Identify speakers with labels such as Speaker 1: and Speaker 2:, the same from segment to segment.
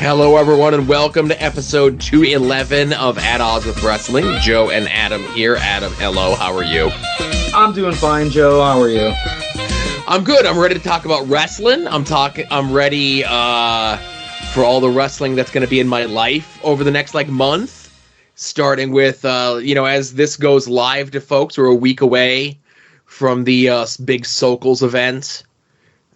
Speaker 1: Hello, everyone, and welcome to episode 211 of At Odds with Wrestling. Joe and Adam here. Adam, hello. How are you?
Speaker 2: I'm doing fine, Joe. How are you?
Speaker 1: I'm good. I'm ready to talk about wrestling. I'm ready for all the wrestling that's going to be in my life over the next month. Starting with, as this goes live to folks, we're a week away from the big Sokals event.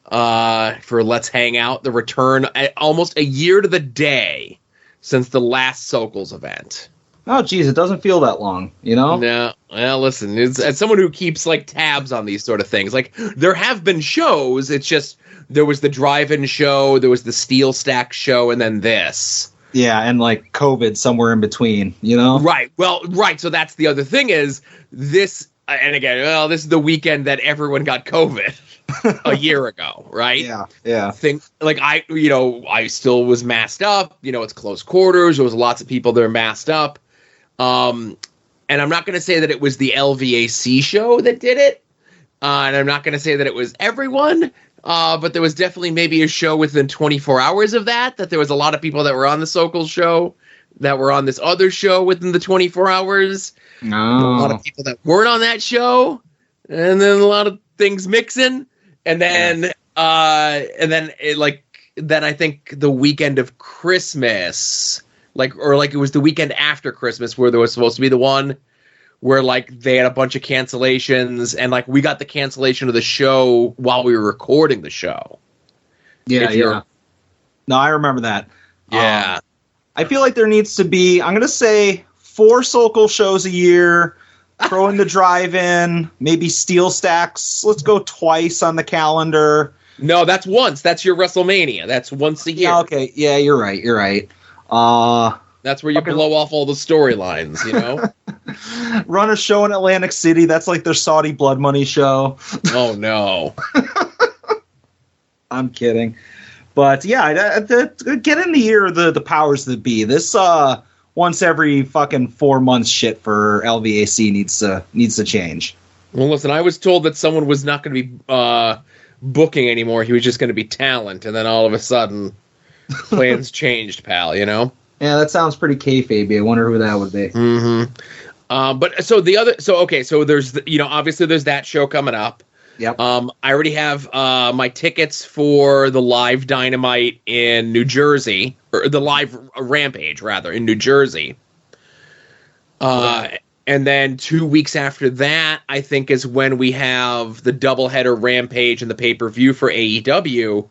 Speaker 1: For Let's Hang Out, the return almost a year to the day since the last Sokals event.
Speaker 2: Oh, geez, it doesn't feel that long, No.
Speaker 1: Well, listen, as someone who keeps tabs on these sort of things, there have been shows. It's just there was the drive-in show, there was the Steel Stack show, and then this.
Speaker 2: Yeah, and COVID somewhere in between,
Speaker 1: Right. Well, right. So that's the other thing is this, and again, this is the weekend that everyone got COVID. A year ago, right?
Speaker 2: Yeah.
Speaker 1: I still was masked up. It's close quarters. There was lots of people that are masked up. And I'm not going to say that it was the LVAC show that did it. And I'm not going to say that it was everyone. But there was definitely maybe a show within 24 hours of that there was a lot of people that were on the Sokol show that were on this other show within the 24 hours.
Speaker 2: No.
Speaker 1: A lot of people that weren't on that show. And then a lot of things mixing. And then, then I think the weekend of Christmas, it was the weekend after Christmas where there was supposed to be the one where they had a bunch of cancellations and we got the cancellation of the show while we were recording the show.
Speaker 2: Yeah. No, I remember that.
Speaker 1: Yeah.
Speaker 2: I feel like there needs to be, I'm going to say 4 Sokol shows a year. Throw in the drive-in, maybe Steel Stacks. Let's go twice on the calendar.
Speaker 1: No, that's once. That's your WrestleMania. That's once a year.
Speaker 2: Yeah, okay. Yeah, you're right.
Speaker 1: That's where you blow off all the storylines,
Speaker 2: Run a show in Atlantic City. That's their Saudi blood money show.
Speaker 1: Oh, no.
Speaker 2: I'm kidding. But, yeah, get in the ear of the powers that be. This, once every fucking 4 months shit for LVAC needs to change.
Speaker 1: Well, listen, I was told that someone was not going to be booking anymore. He was just going to be talent, and then all of a sudden, plans changed, pal.
Speaker 2: Yeah, that sounds pretty kayfabe. I wonder who that would be.
Speaker 1: Mm-hmm. So there's obviously there's that show coming up.
Speaker 2: Yep.
Speaker 1: I already have my tickets for the live Dynamite in New Jersey, or the live Rampage rather in New Jersey. And then 2 weeks after that, I think is when we have the doubleheader Rampage and the pay-per-view for AEW.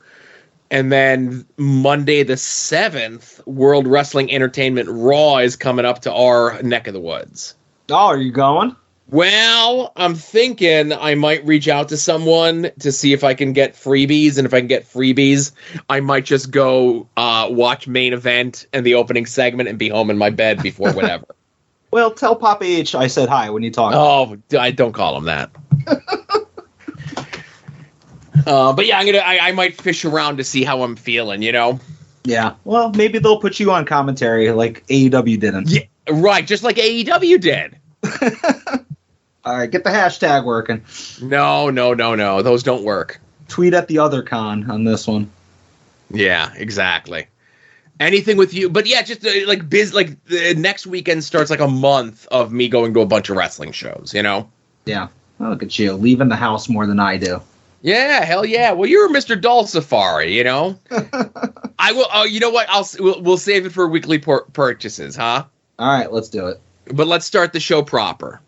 Speaker 1: And then Monday the 7th, World Wrestling Entertainment Raw is coming up to our neck of the woods.
Speaker 2: Oh, are you going?
Speaker 1: Well, I'm thinking I might reach out to someone to see if I can get freebies, and if I can get freebies, I might just go watch main event and the opening segment and be home in my bed before whatever.
Speaker 2: Well, tell Papa H I said hi when you talk.
Speaker 1: Oh, I don't call him that. But yeah, I might fish around to see how I'm feeling,
Speaker 2: Yeah, well, maybe they'll put you on commentary like AEW didn't.
Speaker 1: Yeah, right, just like AEW did.
Speaker 2: All right, get the hashtag working.
Speaker 1: No. Those don't work.
Speaker 2: Tweet at the other con on this one.
Speaker 1: Yeah, exactly. Anything with you. But yeah, just the next weekend starts a month of me going to a bunch of wrestling shows,
Speaker 2: Yeah. Oh, look at you, leaving the house more than I do.
Speaker 1: Yeah, hell yeah. Well, you're Mr. Doll Safari, I will. Oh, you know what? We'll save it for weekly purchases, huh?
Speaker 2: All right, let's do it.
Speaker 1: But let's start the show proper.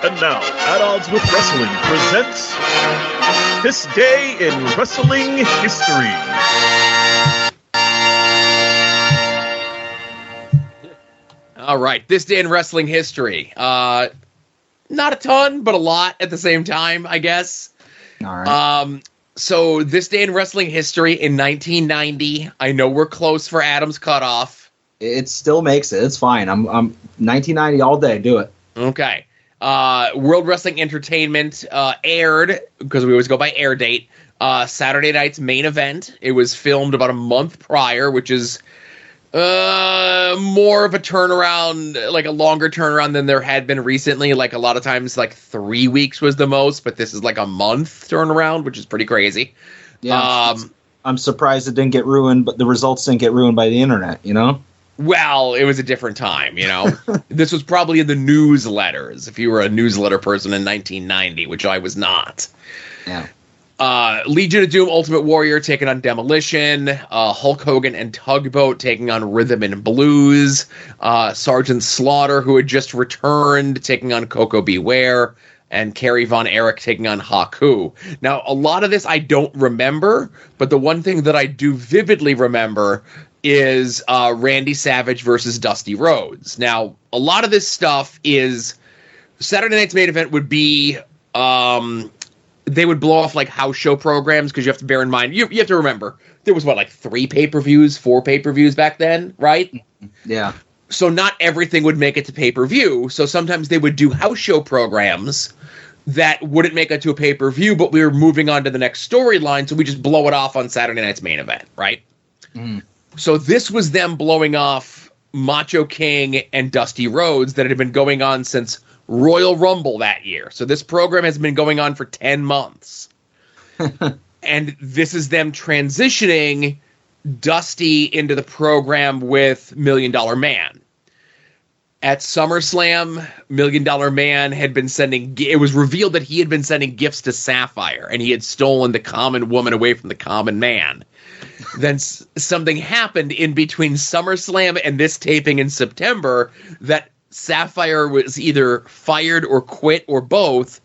Speaker 3: And now, At Odds with Wrestling presents This Day in Wrestling History.
Speaker 1: All right, this day in wrestling history. Not a ton, but a lot at the same time, I guess.
Speaker 2: All right.
Speaker 1: So this day in wrestling history in 1990. I know we're close for Adam's cutoff.
Speaker 2: It still makes it. It's fine. I'm 1990 all day. Do it.
Speaker 1: Okay. World Wrestling Entertainment aired, because we always go by air date, Saturday night's main event. It was filmed about a month prior, which is more of a turnaround, like a longer turnaround than there had been recently. Like a lot of times, like 3 weeks was the most, but this is like a month turnaround, which is pretty crazy.
Speaker 2: Yeah, I'm surprised it didn't get ruined, but the results didn't get ruined by the internet, you know?
Speaker 1: Well, it was a different time, you know. This was probably in the newsletters, if you were a newsletter person in 1990, which I was not.
Speaker 2: Yeah.
Speaker 1: Legion of Doom Ultimate Warrior taking on Demolition, Hulk Hogan and Tugboat taking on Rhythm and Blues, Sergeant Slaughter, who had just returned, taking on Coco Beware, and Kerry Von Erich taking on Haku. Now, a lot of this I don't remember, but the one thing that I do vividly remember is Randy Savage versus Dusty Rhodes. Now, a lot of this stuff is Saturday night's main event would be they would blow off like house show programs, because you have to bear in mind, you have to remember, there was like 4 pay-per-views back then, right?
Speaker 2: Yeah.
Speaker 1: So not everything would make it to pay-per-view. So sometimes they would do house show programs that wouldn't make it to a pay-per-view, but we were moving on to the next storyline, so we just blow it off on Saturday night's main event, right? So this was them blowing off Macho King and Dusty Rhodes that had been going on since Royal Rumble that year. So this program has been going on for 10 months. And this is them transitioning Dusty into the program with $1 Million Man. At SummerSlam, $1 Million Man had been sending... It was revealed that he had been sending gifts to Sapphire, and he had stolen the common woman away from the common man. Then something happened in between SummerSlam and this taping in September that Sapphire was either fired or quit or both.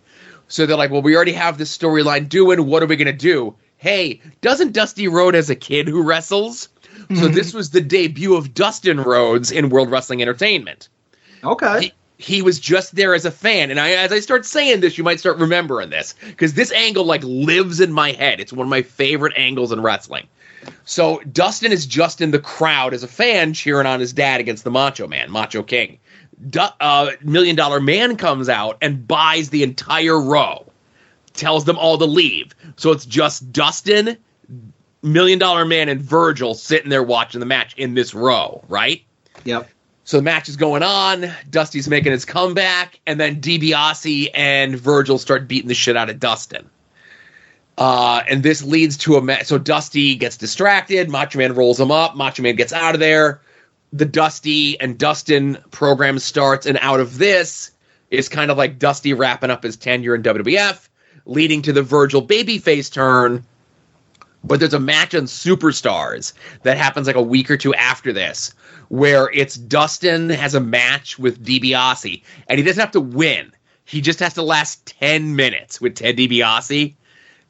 Speaker 1: So they're like, well, we already have this storyline doing. What are we going to do? Hey, doesn't Dusty Rhodes as a kid who wrestles? So this was the debut of Dustin Rhodes in World Wrestling Entertainment.
Speaker 2: Okay.
Speaker 1: He was just there as a fan. And as I start saying this, you might start remembering this, because this angle like lives in my head. It's one of my favorite angles in wrestling. So Dustin is just in the crowd as a fan cheering on his dad against the Macho Man, Macho King. $1 Million Man comes out and buys the entire row, tells them all to leave. So it's just Dustin, $1 Million Man, and Virgil sitting there watching the match in this row, right?
Speaker 2: Yep.
Speaker 1: So the match is going on. Dusty's making his comeback, and then DiBiase and Virgil start beating the shit out of Dustin. And this leads to a match. So Dusty gets distracted. Macho Man rolls him up. Macho Man gets out of there. The Dusty and Dustin program starts, and out of this is kind of like Dusty wrapping up his tenure in WWF, leading to the Virgil babyface turn. But there's a match on Superstars that happens like a week or two after this, where it's Dustin has a match with DiBiase, and he doesn't have to win. He just has to last 10 minutes with Ted DiBiase.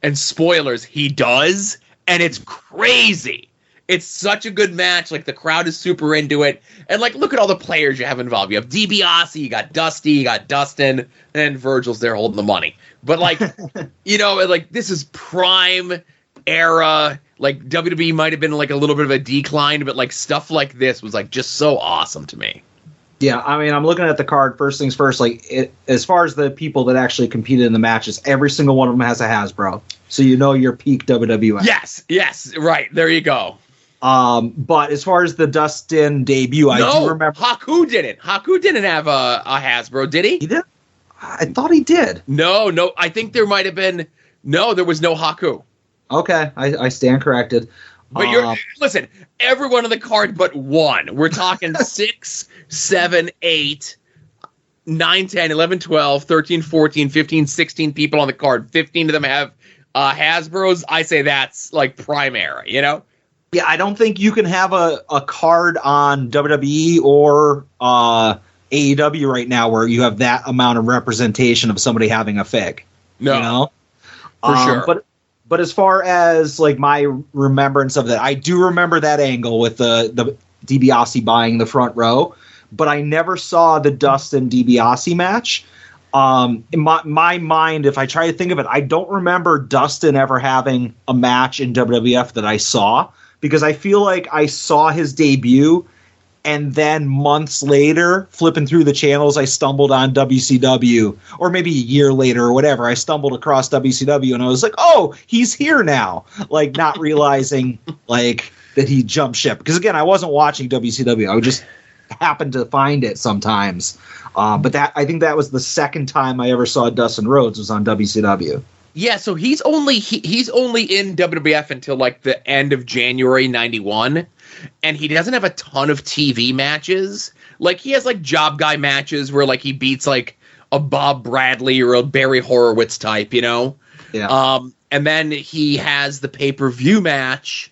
Speaker 1: And spoilers, he does, and it's crazy. It's such a good match. Like, the crowd is super into it. And, like, look at all the players you have involved. You have DiBiase, you got Dusty, you got Dustin, and Virgil's there holding the money. But, like, you know, like, this is prime era. Like, WWE might have been, like, a little bit of a decline, but, like, stuff like this was, like, just so awesome to me.
Speaker 2: Yeah, I mean, I'm looking at the card. First things first, like, as far as the people that actually competed in the matches, every single one of them has a Hasbro. So you know you're peak WWF.
Speaker 1: Yes, right. There you go.
Speaker 2: But as far as the Dustin debut, I do remember
Speaker 1: Haku didn't. Haku didn't have a Hasbro, did he?
Speaker 2: He did? I thought he did.
Speaker 1: No. I think there might have been. No, there was no Haku.
Speaker 2: Okay, I stand corrected.
Speaker 1: But listen, everyone on the card but one. We're talking 6, 7, 8, 9, 10, 11, 12, 13, 14, 15, 16 people on the card. 15 of them have Hasbros. I say that's like prime era, you know?
Speaker 2: Yeah, I don't think you can have a card on WWE or AEW right now where you have that amount of representation of somebody having a fig.
Speaker 1: No,
Speaker 2: you know?
Speaker 1: For sure.
Speaker 2: But as far as like my remembrance of that, I do remember that angle with the DiBiase buying the front row, but I never saw the Dustin DiBiase match. In my mind, if I try to think of it, I don't remember Dustin ever having a match in WWF that I saw, because I feel like I saw his debut, and then months later, flipping through the channels, I stumbled on WCW, or maybe a year later or whatever, I stumbled across WCW, and I was like, oh, he's here now. Like, not realizing, like, that he jumped ship. Because, again, I wasn't watching WCW. I just happened to find it sometimes. But I think that was the second time I ever saw Dustin Rhodes was on WCW.
Speaker 1: Yeah, so he's only in WWF until like the end of January '91, and he doesn't have a ton of TV matches. Like he has like job guy matches where like he beats like a Bob Bradley or a Barry Horowitz type, you know.
Speaker 2: Yeah.
Speaker 1: And then he has the pay-per-view match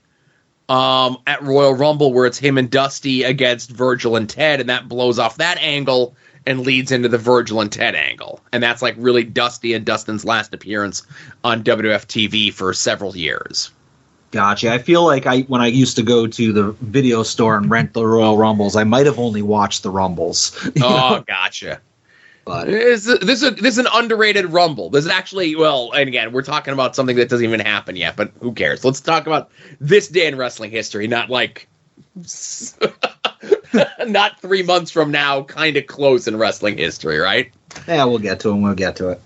Speaker 1: at Royal Rumble where it's him and Dusty against Virgil and Ted, and that blows off that angle and leads into the Virgil and Ted angle. And that's like really Dusty and Dustin's last appearance on WWF TV for several years.
Speaker 2: Gotcha. I feel like when I used to go to the video store and rent the Royal Rumbles, I might have only watched the Rumbles.
Speaker 1: Oh, gotcha.
Speaker 2: But
Speaker 1: this is an underrated Rumble. This is actually, well, and again, we're talking about something that doesn't even happen yet, but who cares? Let's talk about this day in wrestling history, not like not 3 months from now, kind of close in wrestling history, right?
Speaker 2: Yeah, we'll get to it.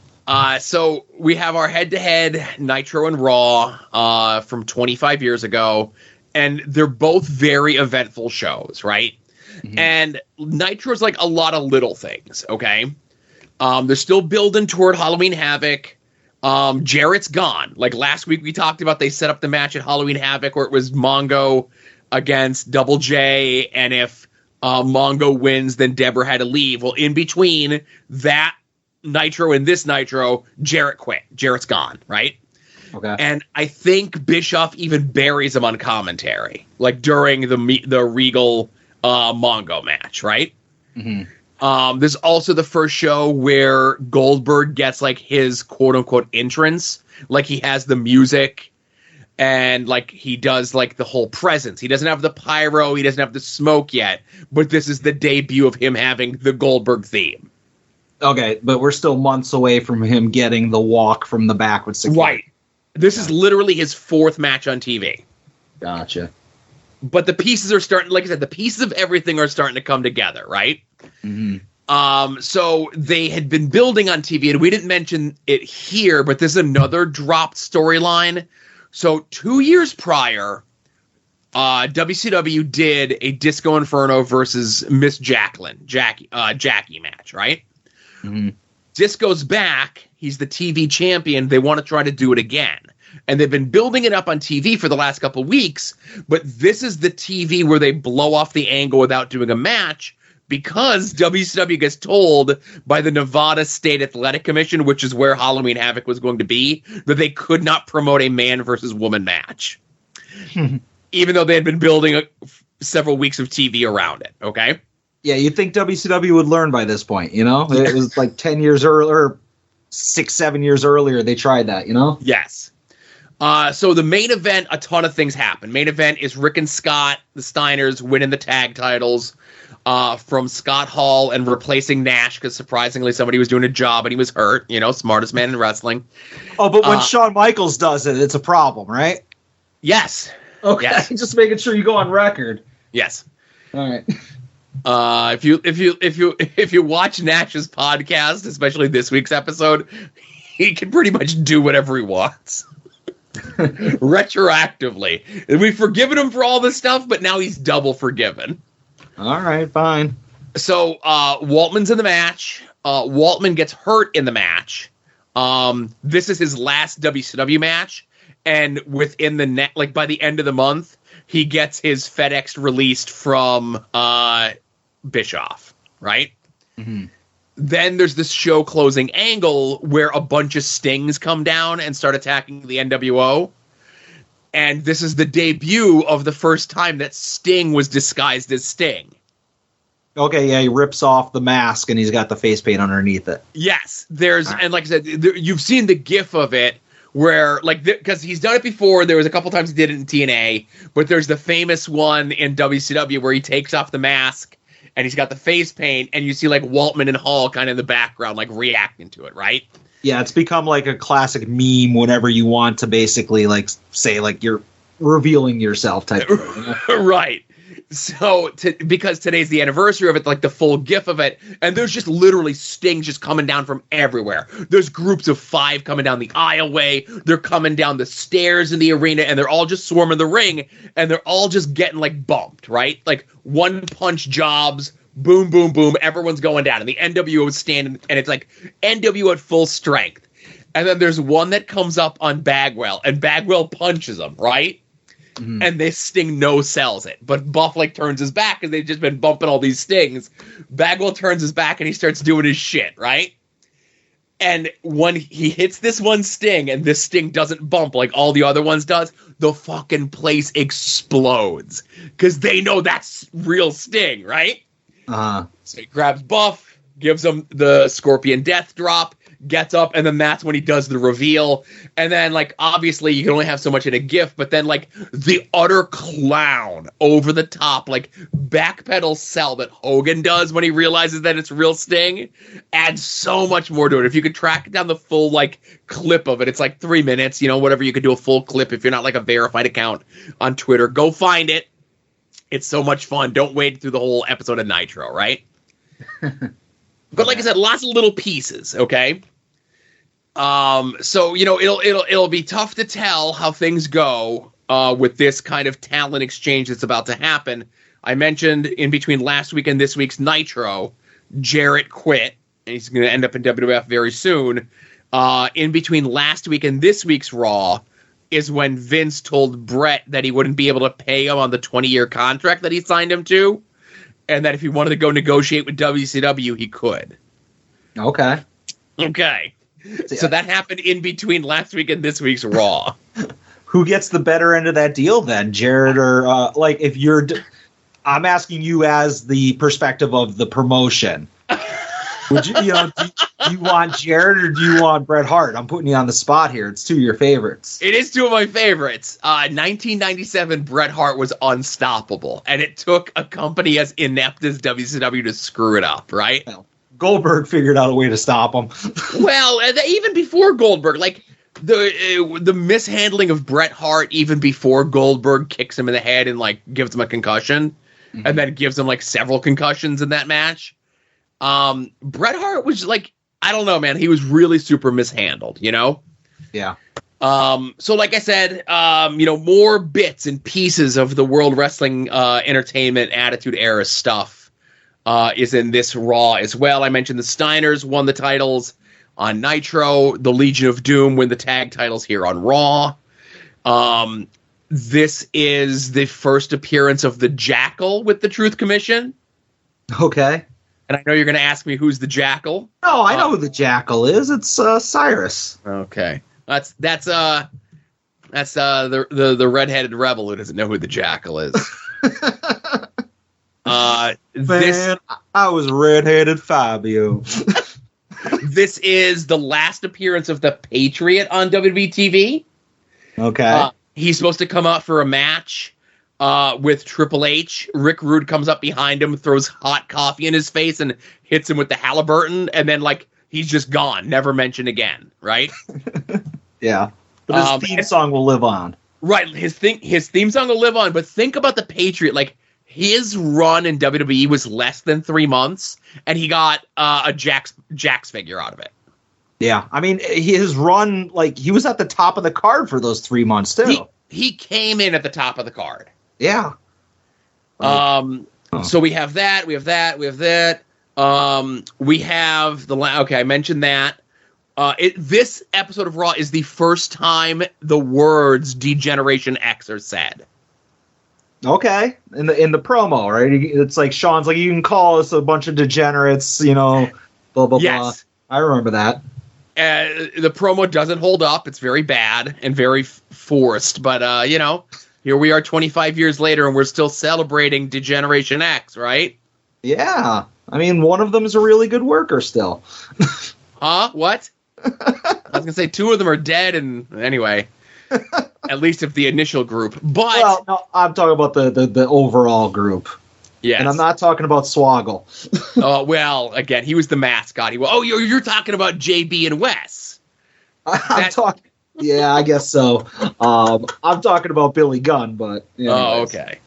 Speaker 1: So we have our head-to-head Nitro and Raw from 25 years ago, and they're both very eventful shows, right? Mm-hmm. And Nitro's like a lot of little things, okay? They're still building toward Halloween Havoc. Jarrett's gone. Like last week we talked about, they set up the match at Halloween Havoc where it was Mongo against Double J, and if Mongo wins, then Deborah had to leave. Well, in between that Nitro and this Nitro, Jarrett quit. Jarrett's gone, right?
Speaker 2: Okay.
Speaker 1: And I think Bischoff even buries him on commentary, like during the Regal Mongo match, right? Mm-hmm. There's also the first show where Goldberg gets like his quote unquote entrance, like he has the music and like he does like the whole presence. He doesn't have the pyro, he doesn't have the smoke yet, but this is the debut of him having the Goldberg theme.
Speaker 2: Okay, but we're still months away from him getting the walk from the back with security.
Speaker 1: Right. This is literally his fourth match on TV.
Speaker 2: Gotcha.
Speaker 1: But the pieces are starting, like I said, the pieces of everything are starting to come together, right? Mm-hmm. So they had been building on TV, and we didn't mention it here, but this is another dropped storyline. So 2 years prior, WCW did a Disco Inferno versus Miss Jackie match, right? Mm-hmm. Disco's back. He's the TV champion. They want to try to do it again. And they've been building it up on TV for the last couple of weeks, but this is the TV where they blow off the angle without doing a match because WCW gets told by the Nevada State Athletic Commission, which is where Halloween Havoc was going to be, that they could not promote a man versus woman match. Even though they had been building several weeks of TV around it, okay?
Speaker 2: Yeah, you'd think WCW would learn by this point, you know? It was like 10 years earlier, 6-7 years earlier, they tried that, you know?
Speaker 1: Yes. So the main event, a ton of things happen. Main event is Rick and Scott, the Steiners, winning the tag titles from Scott Hall and replacing Nash because surprisingly somebody was doing a job and he was hurt. You know, smartest man in wrestling.
Speaker 2: Oh, but when Shawn Michaels does it, it's a problem, right?
Speaker 1: Yes.
Speaker 2: Okay,
Speaker 1: yes.
Speaker 2: Just making sure you go on record.
Speaker 1: Yes.
Speaker 2: All right.
Speaker 1: If you watch Nash's podcast, especially this week's episode, he can pretty much do whatever he wants. Retroactively. We've forgiven him for all this stuff, but now he's double forgiven.
Speaker 2: All right, fine.
Speaker 1: So Waltman's in the match. Waltman gets hurt in the match. This is his last WCW match, and within the like by the end of the month, he gets his FedEx released from Bischoff, right? Mm-hmm. Then there's this show closing angle where a bunch of Stings come down and start attacking the NWO. And this is the debut of the first time that Sting was disguised as Sting.
Speaker 2: Okay, yeah, he rips off the mask and he's got the face paint underneath it.
Speaker 1: Yes, and like I said, you've seen the GIF of it where, like, because he's done it before. There was a couple times he did it in TNA, but there's the famous one in WCW where he takes off the mask and he's got the face paint, and you see like Waltman and Hall kind of in the background, like reacting to it, right?
Speaker 2: Yeah, it's become like a classic meme whenever you want to basically like say like you're revealing yourself type of thing, you know?
Speaker 1: Right. So because today's the anniversary of it, like the full GIF of it, and there's just literally Stings just coming down from everywhere. There's groups of 5 coming down the aisleway. They're coming down the stairs in the arena, and they're all just swarming the ring, and they're all just getting like bumped, right? Like one punch jobs, boom, boom, boom. Everyone's going down, and the NWO is standing, and it's like NWO at full strength. And then there's one that comes up on Bagwell, and Bagwell punches him, right? Mm-hmm. And this Sting no-sells it. But Buff, like, turns his back because they've just been bumping all these Stings. Bagwell turns his back, and he starts doing his shit, right? And when he hits this one Sting, and this Sting doesn't bump like all the other ones does, the fucking place explodes. Because they know that's real Sting, right? So he grabs Buff, gives him the Scorpion Death Drop, gets up, and then that's when he does the reveal. And then, like, obviously you can only have so much in a GIF, but then, like, the utter clown over the top, like, backpedal sell that Hogan does when he realizes that it's real Sting adds so much more to it. If you could track down the full, like, clip of it, it's like 3 minutes, you know, whatever. You could do a full clip if you're not, like, a verified account on Twitter. Go find it. It's so much fun. Don't wait through the whole episode of Nitro, right? But like I said, lots of little pieces, okay? So, you know, it'll be tough to tell how things go with this kind of talent exchange that's about to happen. I mentioned in between last week and this week's Nitro, Jarrett quit, and he's going to end up in WWF very soon. In between last week and this week's Raw is when Vince told Brett that he wouldn't be able to pay him on the 20-year contract that he signed him to, and that if he wanted to go negotiate with WCW, he could. Okay. So that happened in between last week and this week's Raw.
Speaker 2: Who gets the better end of that deal then, Jarrett or like if you're? I'm asking you as the perspective of the promotion. Would you, you know, do you want Jarrett or do you want Bret Hart? I'm putting you on the spot here. It's two of your favorites.
Speaker 1: It is two of my favorites. 1997 Bret Hart was unstoppable, and it took a company as inept as WCW to screw it up, right?
Speaker 2: Well, Goldberg figured out a way to stop him.
Speaker 1: Well, even before Goldberg, like the mishandling of Bret Hart, even before Goldberg kicks him in the head and like gives him a concussion, and then gives him like several concussions in that match. Bret Hart was like, I don't know, man. He was really super mishandled, you know?
Speaker 2: Yeah.
Speaker 1: So like I said, you know, more bits and pieces of the World Wrestling Entertainment Attitude Era stuff is in this Raw as well. I mentioned the Steiners won the titles on Nitro. The Legion of Doom win the tag titles here on Raw. This is the first appearance of the Jackal with the Truth Commission.
Speaker 2: Okay.
Speaker 1: And I know you're going to ask me who's the Jackal.
Speaker 2: No, I know who the Jackal is. It's Cyrus.
Speaker 1: Okay, that's the redheaded rebel who doesn't know who the Jackal is.
Speaker 2: Man, I was redheaded Fabio.
Speaker 1: This is the last appearance of the Patriot on WWE TV.
Speaker 2: Okay,
Speaker 1: he's supposed to come out for a match. With Triple H. Rick Rude comes up behind him, throws hot coffee in his face, and hits him with the Halliburton, and then, like, he's just gone, never mentioned again, right?
Speaker 2: Yeah. But his theme song will live on.
Speaker 1: Right, his theme song will live on, but think about the Patriot. Like, his run in WWE was less than 3 months, and he got a Jax figure out of it.
Speaker 2: Yeah, I mean, his run, like, he was at the top of the card for those 3 months, too.
Speaker 1: He came in at the top of the card.
Speaker 2: Yeah.
Speaker 1: So we have that. We have the okay. I mentioned that. This episode of Raw is the first time the words "Degeneration X" are said.
Speaker 2: Okay, in the promo, right? It's like Sean's like, you can call us a bunch of degenerates, you know, blah blah blah. I remember that.
Speaker 1: The promo doesn't hold up. It's very bad and very forced, but you know. Here we are 25 years later, and we're still celebrating Degeneration X, right?
Speaker 2: Yeah. I mean, one of them is a really good worker still.
Speaker 1: Huh? What? I was going to say 2 of them are dead, and anyway, at least if the initial group. But
Speaker 2: well, no, I'm talking about the overall group.
Speaker 1: Yes.
Speaker 2: And I'm not talking about Swoggle.
Speaker 1: Oh, well, again, he was the mascot. You're talking about JB and Wes.
Speaker 2: I'm talking... Yeah, I guess so. I'm talking about Billy Gunn, but...
Speaker 1: Oh, okay.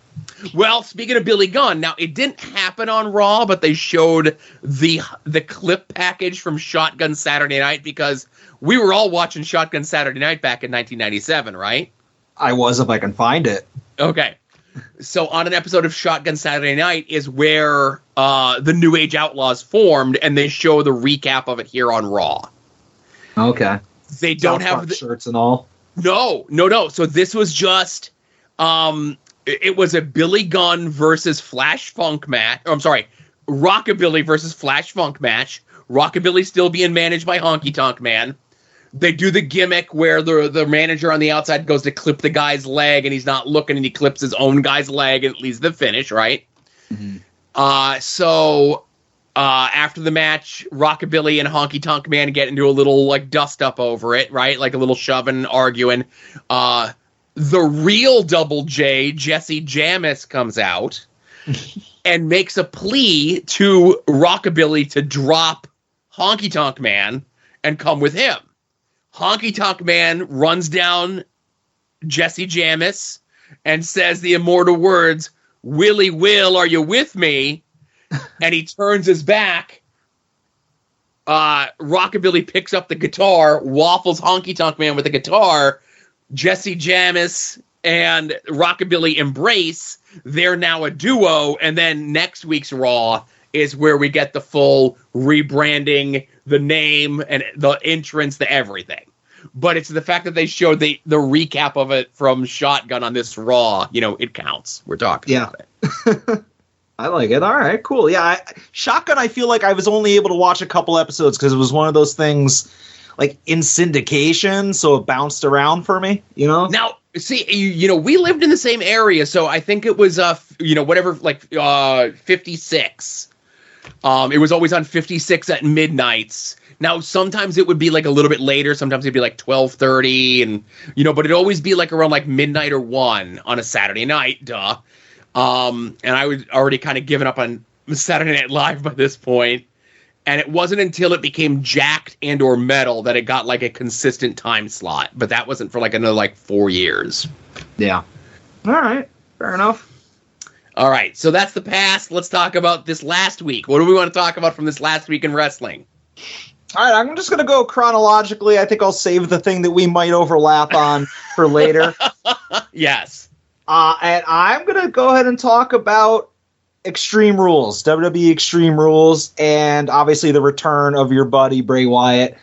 Speaker 1: Well, speaking of Billy Gunn, now, it didn't happen on Raw, but they showed the clip package from Shotgun Saturday Night, because we were all watching Shotgun Saturday Night back in 1997, right?
Speaker 2: I was, if I can find it.
Speaker 1: Okay. So on an episode of Shotgun Saturday Night is where the New Age Outlaws formed, and they show the recap of it here on Raw.
Speaker 2: Okay.
Speaker 1: They don't have the
Speaker 2: shirts and all.
Speaker 1: No. So this was just, it was a Billy Gunn versus Flash Funk match. Oh, I'm sorry, Rockabilly versus Flash Funk match. Rockabilly still being managed by Honky Tonk Man. They do the gimmick where the manager on the outside goes to clip the guy's leg and he's not looking and he clips his own guy's leg and it leads to the finish, right? Mm-hmm. So after the match, Rockabilly and Honky Tonk Man get into a little like dust up over it, right? Like a little shoving, arguing. The real Double J, Jesse Jamis, comes out and makes a plea to Rockabilly to drop Honky Tonk Man and come with him. Honky Tonk Man runs down Jesse Jamis and says the immortal words, "Willie Will, are you with me?" And he turns his back. Rockabilly picks up the guitar, waffles Honky Tonk Man with the guitar. Jesse Jamis and Rockabilly embrace. They're now a duo. And then next week's Raw is where we get the full rebranding, the name and the entrance, the everything. But it's the fact that they showed the recap of it from Shotgun on this Raw. You know, it counts. We're talking about it.
Speaker 2: I like it. All right, cool. Yeah, Shotgun, I feel like I was only able to watch a couple episodes because it was one of those things like in syndication, so it bounced around for me, you know?
Speaker 1: Now, see, you know, we lived in the same area, so I think it was, 56. It was always on 56 at midnights. Now, sometimes it would be like a little bit later. Sometimes it'd be like 12:30, and but it'd always be like around like midnight or 1 on a Saturday night. Duh. And I was already kind of given up on Saturday Night Live by this point. And it wasn't until it became Jacked and or Metal that it got like a consistent time slot. But that wasn't for like another like 4 years.
Speaker 2: Yeah. All right. Fair enough.
Speaker 1: All right. So that's the past. Let's talk about this last week. What do we want to talk about from this last week in wrestling?
Speaker 2: All right. I'm just going to go chronologically. I think I'll save the thing that we might overlap on for later.
Speaker 1: Yes.
Speaker 2: And I'm going to go ahead and talk about Extreme Rules, WWE Extreme Rules, and obviously the return of your buddy Bray Wyatt.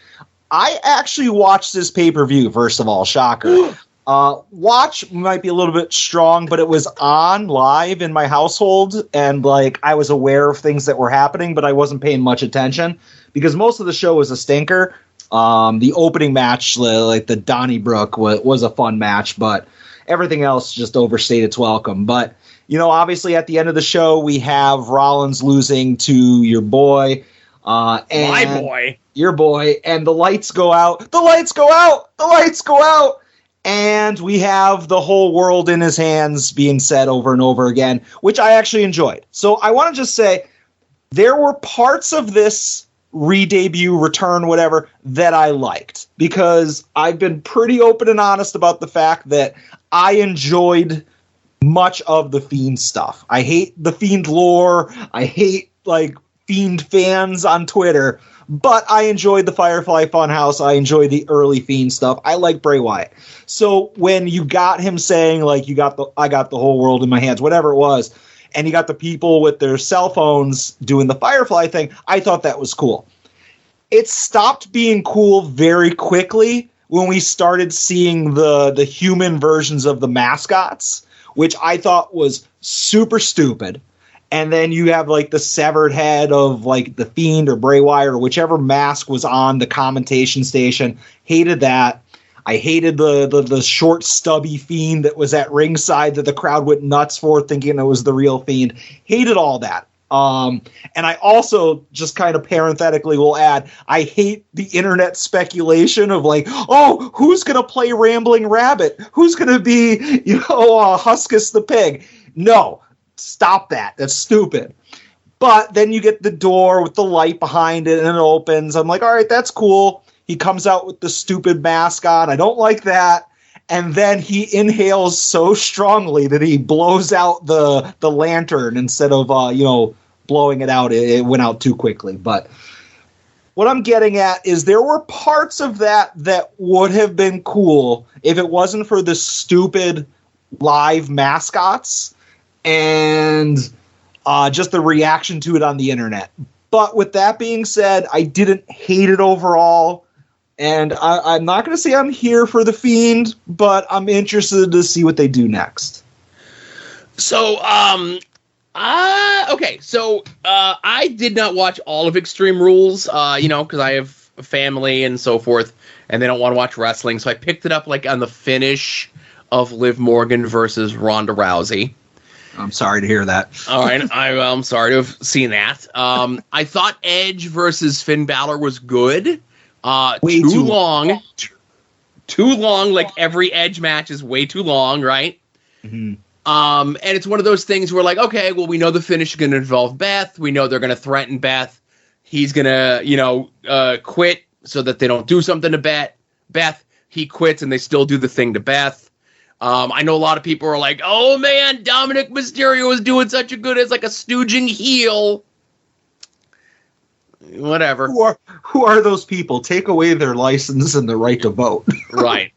Speaker 2: I actually watched this pay-per-view, first of all, shocker. Watch might be a little bit strong, but it was on live in my household, and like I was aware of things that were happening, but I wasn't paying much attention because most of the show was a stinker. The opening match, like the Donnybrook, was a fun match, but everything else just overstayed its welcome. But obviously at the end of the show, we have Rollins losing to your boy. And
Speaker 1: my boy.
Speaker 2: Your boy. And the lights go out. The lights go out. The lights go out. And we have the whole world in his hands being said over and over again, which I actually enjoyed. So I want to just say there were parts of this re-debut, return, whatever, that I liked. Because I've been pretty open and honest about the fact that I enjoyed much of the Fiend stuff. I hate the Fiend lore. I hate like Fiend fans on Twitter, but I enjoyed the Firefly Funhouse. I enjoyed the early Fiend stuff. I like Bray Wyatt. So when you got him saying like I got the whole world in my hands, whatever it was, and you got the people with their cell phones doing the Firefly thing, I thought that was cool. It stopped being cool very quickly when we started seeing the human versions of the mascots, which I thought was super stupid. And then you have like the severed head of like the Fiend or Bray Wyatt or whichever mask was on the commentation station. Hated that. I hated the short stubby Fiend that was at ringside that the crowd went nuts for, thinking it was the real Fiend. Hated all that. And I also just kind of parenthetically will add, I hate the internet speculation of like, oh, who's going to play Rambling Rabbit? Who's going to be, Huskus the Pig? No, stop that. That's stupid. But then you get the door with the light behind it and it opens. I'm like, all right, that's cool. He comes out with the stupid mask on. I don't like that. And then he inhales so strongly that he blows out the lantern instead of, blowing it out. It went out too quickly. But what I'm getting at is there were parts of that would have been cool if it wasn't for the stupid live mascots and just the reaction to it on the internet. But with that being said, I didn't hate it overall. And I'm not going to say I'm here for The Fiend, but I'm interested to see what they do next.
Speaker 1: So, okay. So, I did not watch all of Extreme Rules, because I have a family and so forth, and they don't want to watch wrestling. So I picked it up like on the finish of Liv Morgan versus Ronda Rousey.
Speaker 2: I'm sorry to hear that.
Speaker 1: All right, I'm sorry to have seen that. I thought Edge versus Finn Balor was good.
Speaker 2: Way
Speaker 1: too long. Too long. Like every Edge match is way too long, right?
Speaker 2: Mm-hmm.
Speaker 1: And it's one of those things where, like, okay, well, we know the finish is going to involve Beth. We know they're going to threaten Beth. He's going to, quit so that they don't do something to Beth. He quits and they still do the thing to Beth. I know a lot of people are like, oh, man, Dominic Mysterio is doing such a good as like a stooging heel. Whatever.
Speaker 2: Who are those people? Take away their license and the right to vote.
Speaker 1: Right.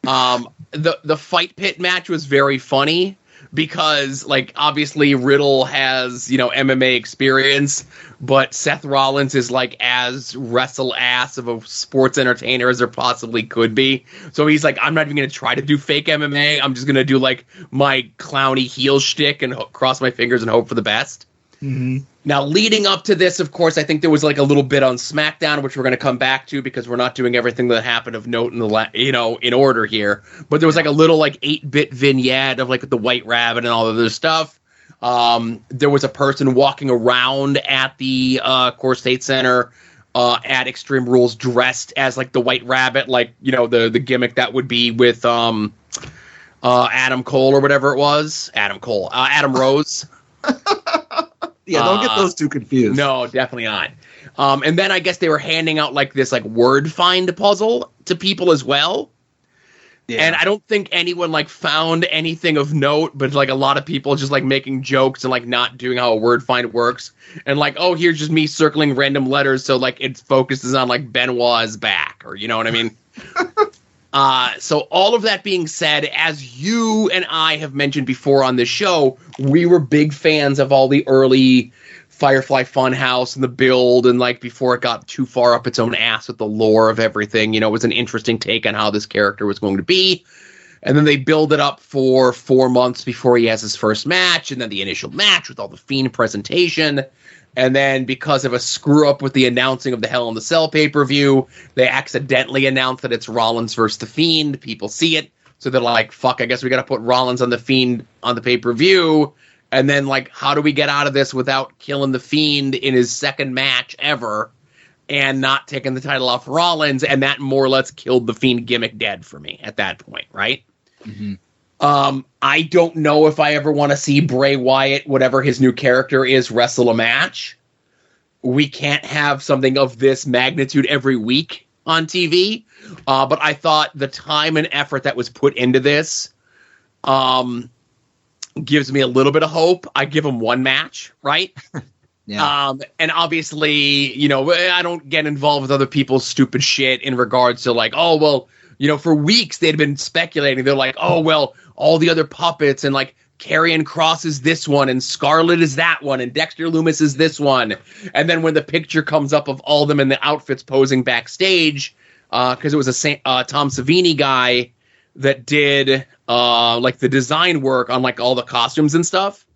Speaker 1: The Fight Pit match was very funny because, like, obviously Riddle has, MMA experience, but Seth Rollins is like as wrestle ass of a sports entertainer as there possibly could be. So he's like, I'm not even going to try to do fake MMA. I'm just going to do like my clowny heel shtick and cross my fingers and hope for the best.
Speaker 2: Mm-hmm.
Speaker 1: Now, leading up to this, of course, I think there was like a little bit on SmackDown, which we're going to come back to because we're not doing everything that happened of note in in order here. But there was like a little like 8-bit vignette of like the White Rabbit and all of this stuff. There was a person walking around at the Core State Center at Extreme Rules dressed as like the White Rabbit, like the gimmick that would be with Adam Cole or whatever it was. Adam Rose.
Speaker 2: Yeah, don't get those two confused.
Speaker 1: No, definitely not. And then I guess they were handing out like this like word find puzzle to people as well. Yeah. And I don't think anyone like found anything of note, but like a lot of people just like making jokes and like not doing how a word find works. And like, oh, here's just me circling random letters so like it focuses on like Benoit's back, or you know what I mean? So all of that being said, as you and I have mentioned before on this show, we were big fans of all the early Firefly Funhouse and the build, and like before it got too far up its own ass with the lore of everything, it was an interesting take on how this character was going to be. And then they build it up for 4 months before he has his first match, and then the initial match with all the Fiend presentation. And then because of a screw up with the announcing of the Hell in the Cell pay-per-view, they accidentally announced that it's Rollins versus The Fiend. People see it. So they're like, fuck, I guess we got to put Rollins on The Fiend on the pay-per-view. And then, like, how do we get out of this without killing The Fiend in his second match ever and not taking the title off Rollins? And that more or less killed The Fiend gimmick dead for me at that point, right?
Speaker 2: Mm-hmm.
Speaker 1: I don't know if I ever want to see Bray Wyatt, whatever his new character is, wrestle a match. We can't have something of this magnitude every week on TV. But I thought the time and effort that was put into this gives me a little bit of hope. I give him one match, right?
Speaker 2: Yeah.
Speaker 1: And obviously, I don't get involved with other people's stupid shit in regards to like, oh, well, for weeks they'd been speculating. They're like, oh, well, all the other puppets and like Karrion Kross is this one and Scarlett is that one and Dexter Lumis is this one. And then when the picture comes up of all of them in the outfits posing backstage, because it was a Tom Savini guy that did like the design work on like all the costumes and stuff.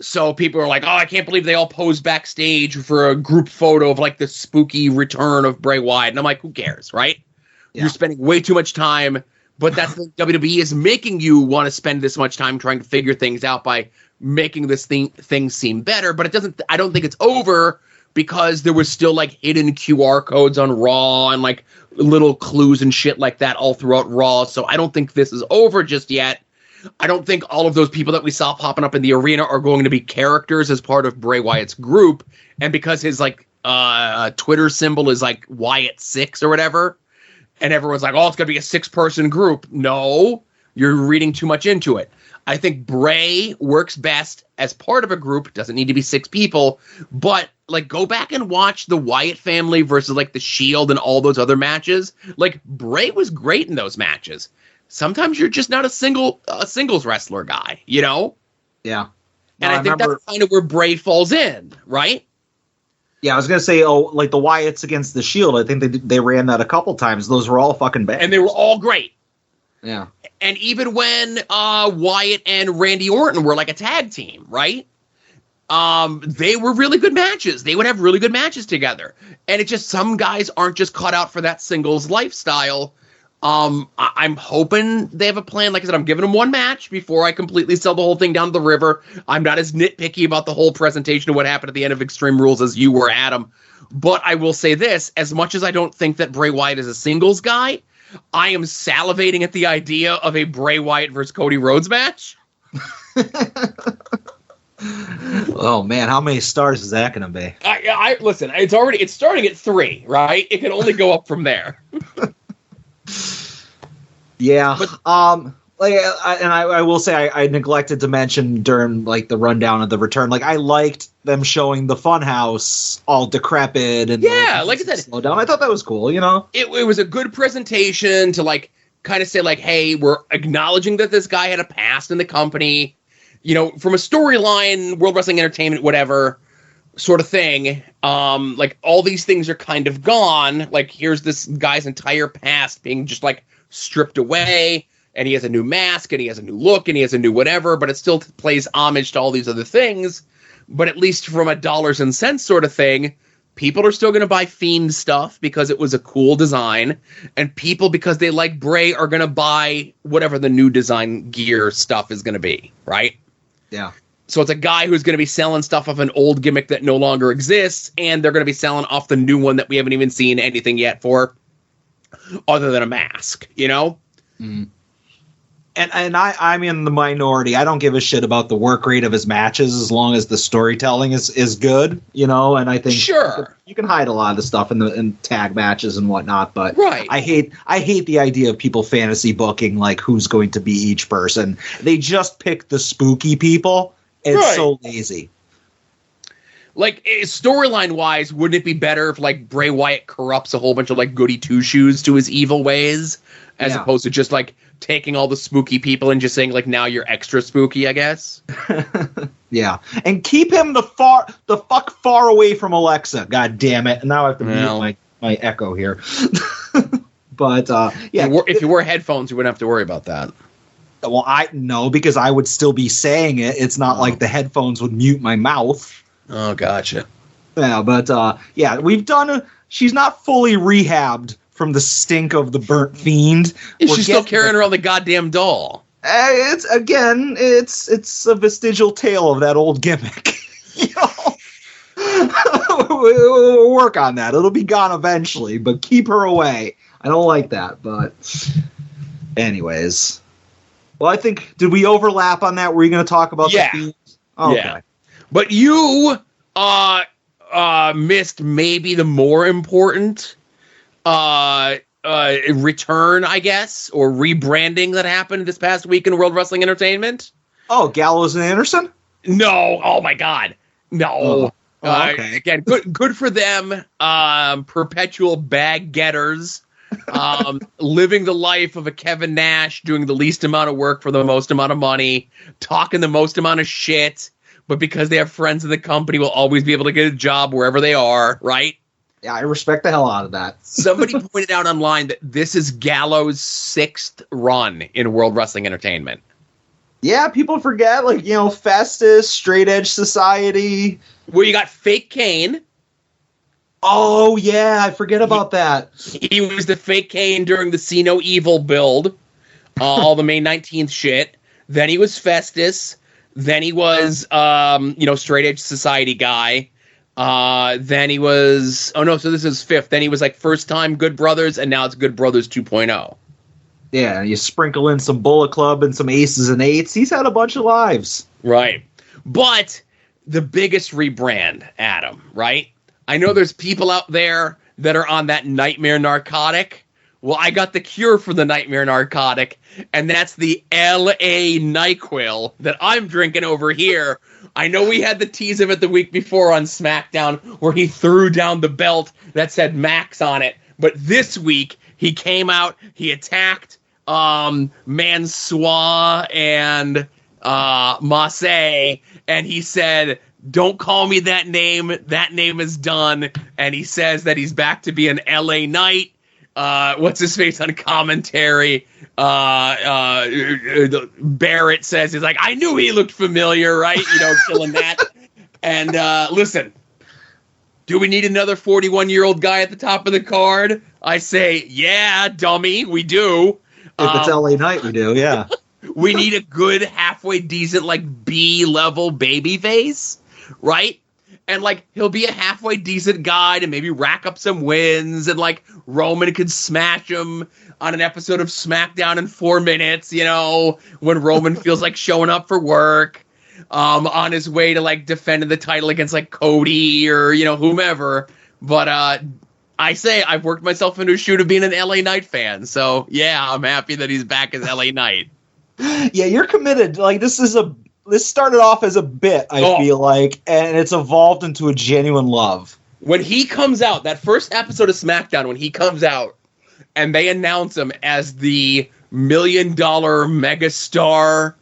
Speaker 1: So people are like, oh, I can't believe they all posed backstage for a group photo of like the spooky return of Bray Wyatt. And I'm like, who cares, right? Yeah. You're spending way too much time, but that's the WWE is making you want to spend this much time trying to figure things out by making this thing seem better. But I don't think it's over because there was still like hidden QR codes on Raw and like little clues and shit like that all throughout Raw. So I don't think this is over just yet. I don't think all of those people that we saw popping up in the arena are going to be characters as part of Bray Wyatt's group. And because his like Twitter symbol is like Wyatt6 or whatever, and everyone's like, oh, it's going to be a 6-person group. No, you're reading too much into it. I think Bray works best as part of a group. It doesn't need to be 6 people. But, like, go back and watch the Wyatt family versus, like, the Shield and all those other matches. Like, Bray was great in those matches. Sometimes you're just not a singles wrestler guy,
Speaker 2: Yeah.
Speaker 1: And I think that's kind of where Bray falls in, right?
Speaker 2: Yeah, I was gonna say, like the Wyatts against the Shield. I think they ran that a couple times. Those were all fucking bad,
Speaker 1: and they were all great.
Speaker 2: Yeah,
Speaker 1: and even when Wyatt and Randy Orton were like a tag team, right? They were really good matches. They would have really good matches together, and it's just some guys aren't just cut out for that singles lifestyle. I'm hoping they have a plan. Like I said, I'm giving them one match before I completely sell the whole thing down the river. I'm not as nitpicky about the whole presentation of what happened at the end of Extreme Rules as you were, Adam. But I will say this, as much as I don't think that Bray Wyatt is a singles guy, I am salivating at the idea of a Bray Wyatt versus Cody Rhodes match.
Speaker 2: Oh man, how many stars is that going to be?
Speaker 1: I listen, it's starting at 3, right? It can only go up from there.
Speaker 2: Yeah, I will say I neglected to mention during like the rundown of the return. Like I liked them showing the Funhouse all decrepit and
Speaker 1: like I said,
Speaker 2: slow down. I thought that was cool. You know,
Speaker 1: it was a good presentation to like kind of say like, hey, we're acknowledging that this guy had a past in the company. You know, from a storyline, World Wrestling Entertainment, whatever sort of thing. Like all these things are kind of gone. Like here's this guy's entire past being just like stripped away, and he has a new mask, and he has a new look, and he has a new whatever, but it still plays homage to all these other things. But at least from a dollars and cents sort of thing, people are still going to buy Fiend stuff because it was a cool design, and people, because they like Bray, are going to buy whatever the new design gear stuff is going to be, right?
Speaker 2: Yeah.
Speaker 1: So it's a guy who's going to be selling stuff off an old gimmick that no longer exists, and they're going to be selling off the new one that we haven't even seen anything yet for, other than a mask, you know?
Speaker 2: Mm. And I'm in the minority. I don't give a shit about the work rate of his matches as long as the storytelling is good, you know? And I think
Speaker 1: sure,
Speaker 2: you can hide a lot of the stuff in tag matches and whatnot, but
Speaker 1: right.
Speaker 2: I hate the idea of people fantasy booking like who's going to be each person. They just pick the spooky people. It's so lazy.
Speaker 1: Like, storyline wise, wouldn't it be better if like Bray Wyatt corrupts a whole bunch of like goody two shoes to his evil ways, as opposed to just like taking all the spooky people and just saying like, now you're extra spooky, I guess.
Speaker 2: Yeah, and keep him the fuck far away from Alexa. God damn it! And now I have to mute my echo here. But yeah,
Speaker 1: if you wear headphones, you wouldn't have to worry about that.
Speaker 2: Well, because I would still be saying it. It's not like the headphones would mute my mouth.
Speaker 1: Oh, gotcha.
Speaker 2: Yeah, but we've done. She's not fully rehabbed from the stink of the burnt fiend.
Speaker 1: She's still carrying around the goddamn doll.
Speaker 2: It's a vestigial tale of that old gimmick. You know? We'll work on that. It'll be gone eventually, but keep her away. I don't like that, but anyways. Well, I think, did we overlap on that? Were you going to talk about the fiend? Oh,
Speaker 1: yeah. Okay. But you missed maybe the more important return, I guess, or rebranding that happened this past week in World Wrestling Entertainment.
Speaker 2: Oh, Gallows and Anderson?
Speaker 1: No. Oh, my God. No.
Speaker 2: Okay.
Speaker 1: Again, good for them. Perpetual bag getters. Living the life of a Kevin Nash, doing the least amount of work for the most amount of money, talking the most amount of shit, but because they have friends in the company, will always be able to get a job wherever they are, right?
Speaker 2: Yeah, I respect the hell out of that.
Speaker 1: Somebody pointed out online that this is Gallows' 6th run in World Wrestling Entertainment.
Speaker 2: Yeah, people forget, like, you know, Festus, Straight Edge Society.
Speaker 1: Well, you got Fake Kane.
Speaker 2: Oh, yeah, I forget about that.
Speaker 1: He was the Fake Kane during the See No Evil build, all the May 19th shit. Then he was Festus. Then he was, Straight Edge Society guy. Then he was, so this is 5th. Then he was like first time Good Brothers, and now it's Good Brothers 2.0.
Speaker 2: Yeah, you sprinkle in some Bullet Club and some Aces and Eights. He's had a bunch of lives.
Speaker 1: Right. But the biggest rebrand, Adam, right? I know there's people out there that are on that nightmare narcotic. Well, I got the cure for the nightmare narcotic, and that's the LA NyQuil that I'm drinking over here. I know we had the tease of it the week before on SmackDown where he threw down the belt that said Max on it. But this week, he came out, he attacked Mansois and Massey, and he said, don't call me that name. That name is done. And he says that he's back to be an LA Knight. What's his face on commentary? Barrett says, he's like, I knew he looked familiar, right? Killing that. And listen, do we need another 41-year-old guy at the top of the card? I say, yeah, dummy, we do.
Speaker 2: If it's LA Knight, we do, yeah.
Speaker 1: We need a good, halfway decent, B-level babyface, right? And, he'll be a halfway decent guy to maybe rack up some wins, and, Roman could smash him on an episode of SmackDown in 4 minutes, when Roman feels like showing up for work, on his way to, defending the title against, Cody or, whomever. But, I say I've worked myself into a shoe to being an LA Knight fan, so, yeah, I'm happy that he's back as LA Knight.
Speaker 2: Yeah, you're committed. This started off as a bit, I feel like, and it's evolved into a genuine love.
Speaker 1: When he comes out, that first episode of SmackDown, when he comes out, and they announce him as the $1 million megastar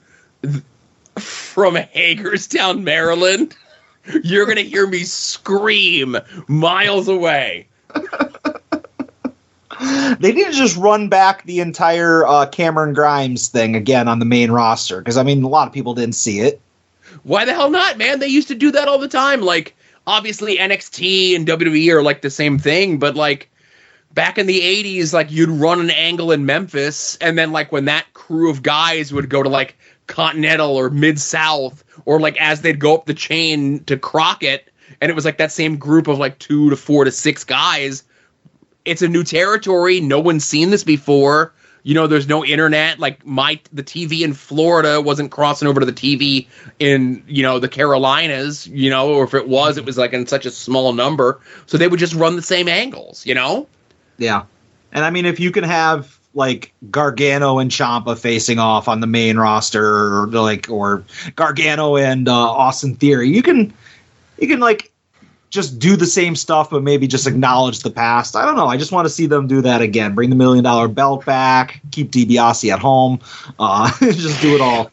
Speaker 1: from Hagerstown, Maryland, you're going to hear me scream miles away.
Speaker 2: They need to just run back the entire Cameron Grimes thing again on the main roster, because, a lot of people didn't see it.
Speaker 1: Why the hell not, man? They used to do that all the time. Obviously NXT and WWE are, the same thing, but, back in the 80s, you'd run an angle in Memphis, and then, when that crew of guys would go to, Continental or Mid-South, or, as they'd go up the chain to Crockett, and it was, that same group of, 2 to 4 to 6 guys. It's a new territory. No one's seen this before. There's no internet. The TV in Florida wasn't crossing over to the TV in, the Carolinas, or if it was in such a small number. So they would just run the same angles,
Speaker 2: Yeah. And if you can have Gargano and Ciampa facing off on the main roster, or Gargano and Austin Theory, you can just do the same stuff, but maybe just acknowledge the past. I don't know. I just want to see them do that again. Bring the $1 million belt back. Keep DiBiase at home. Just do it all.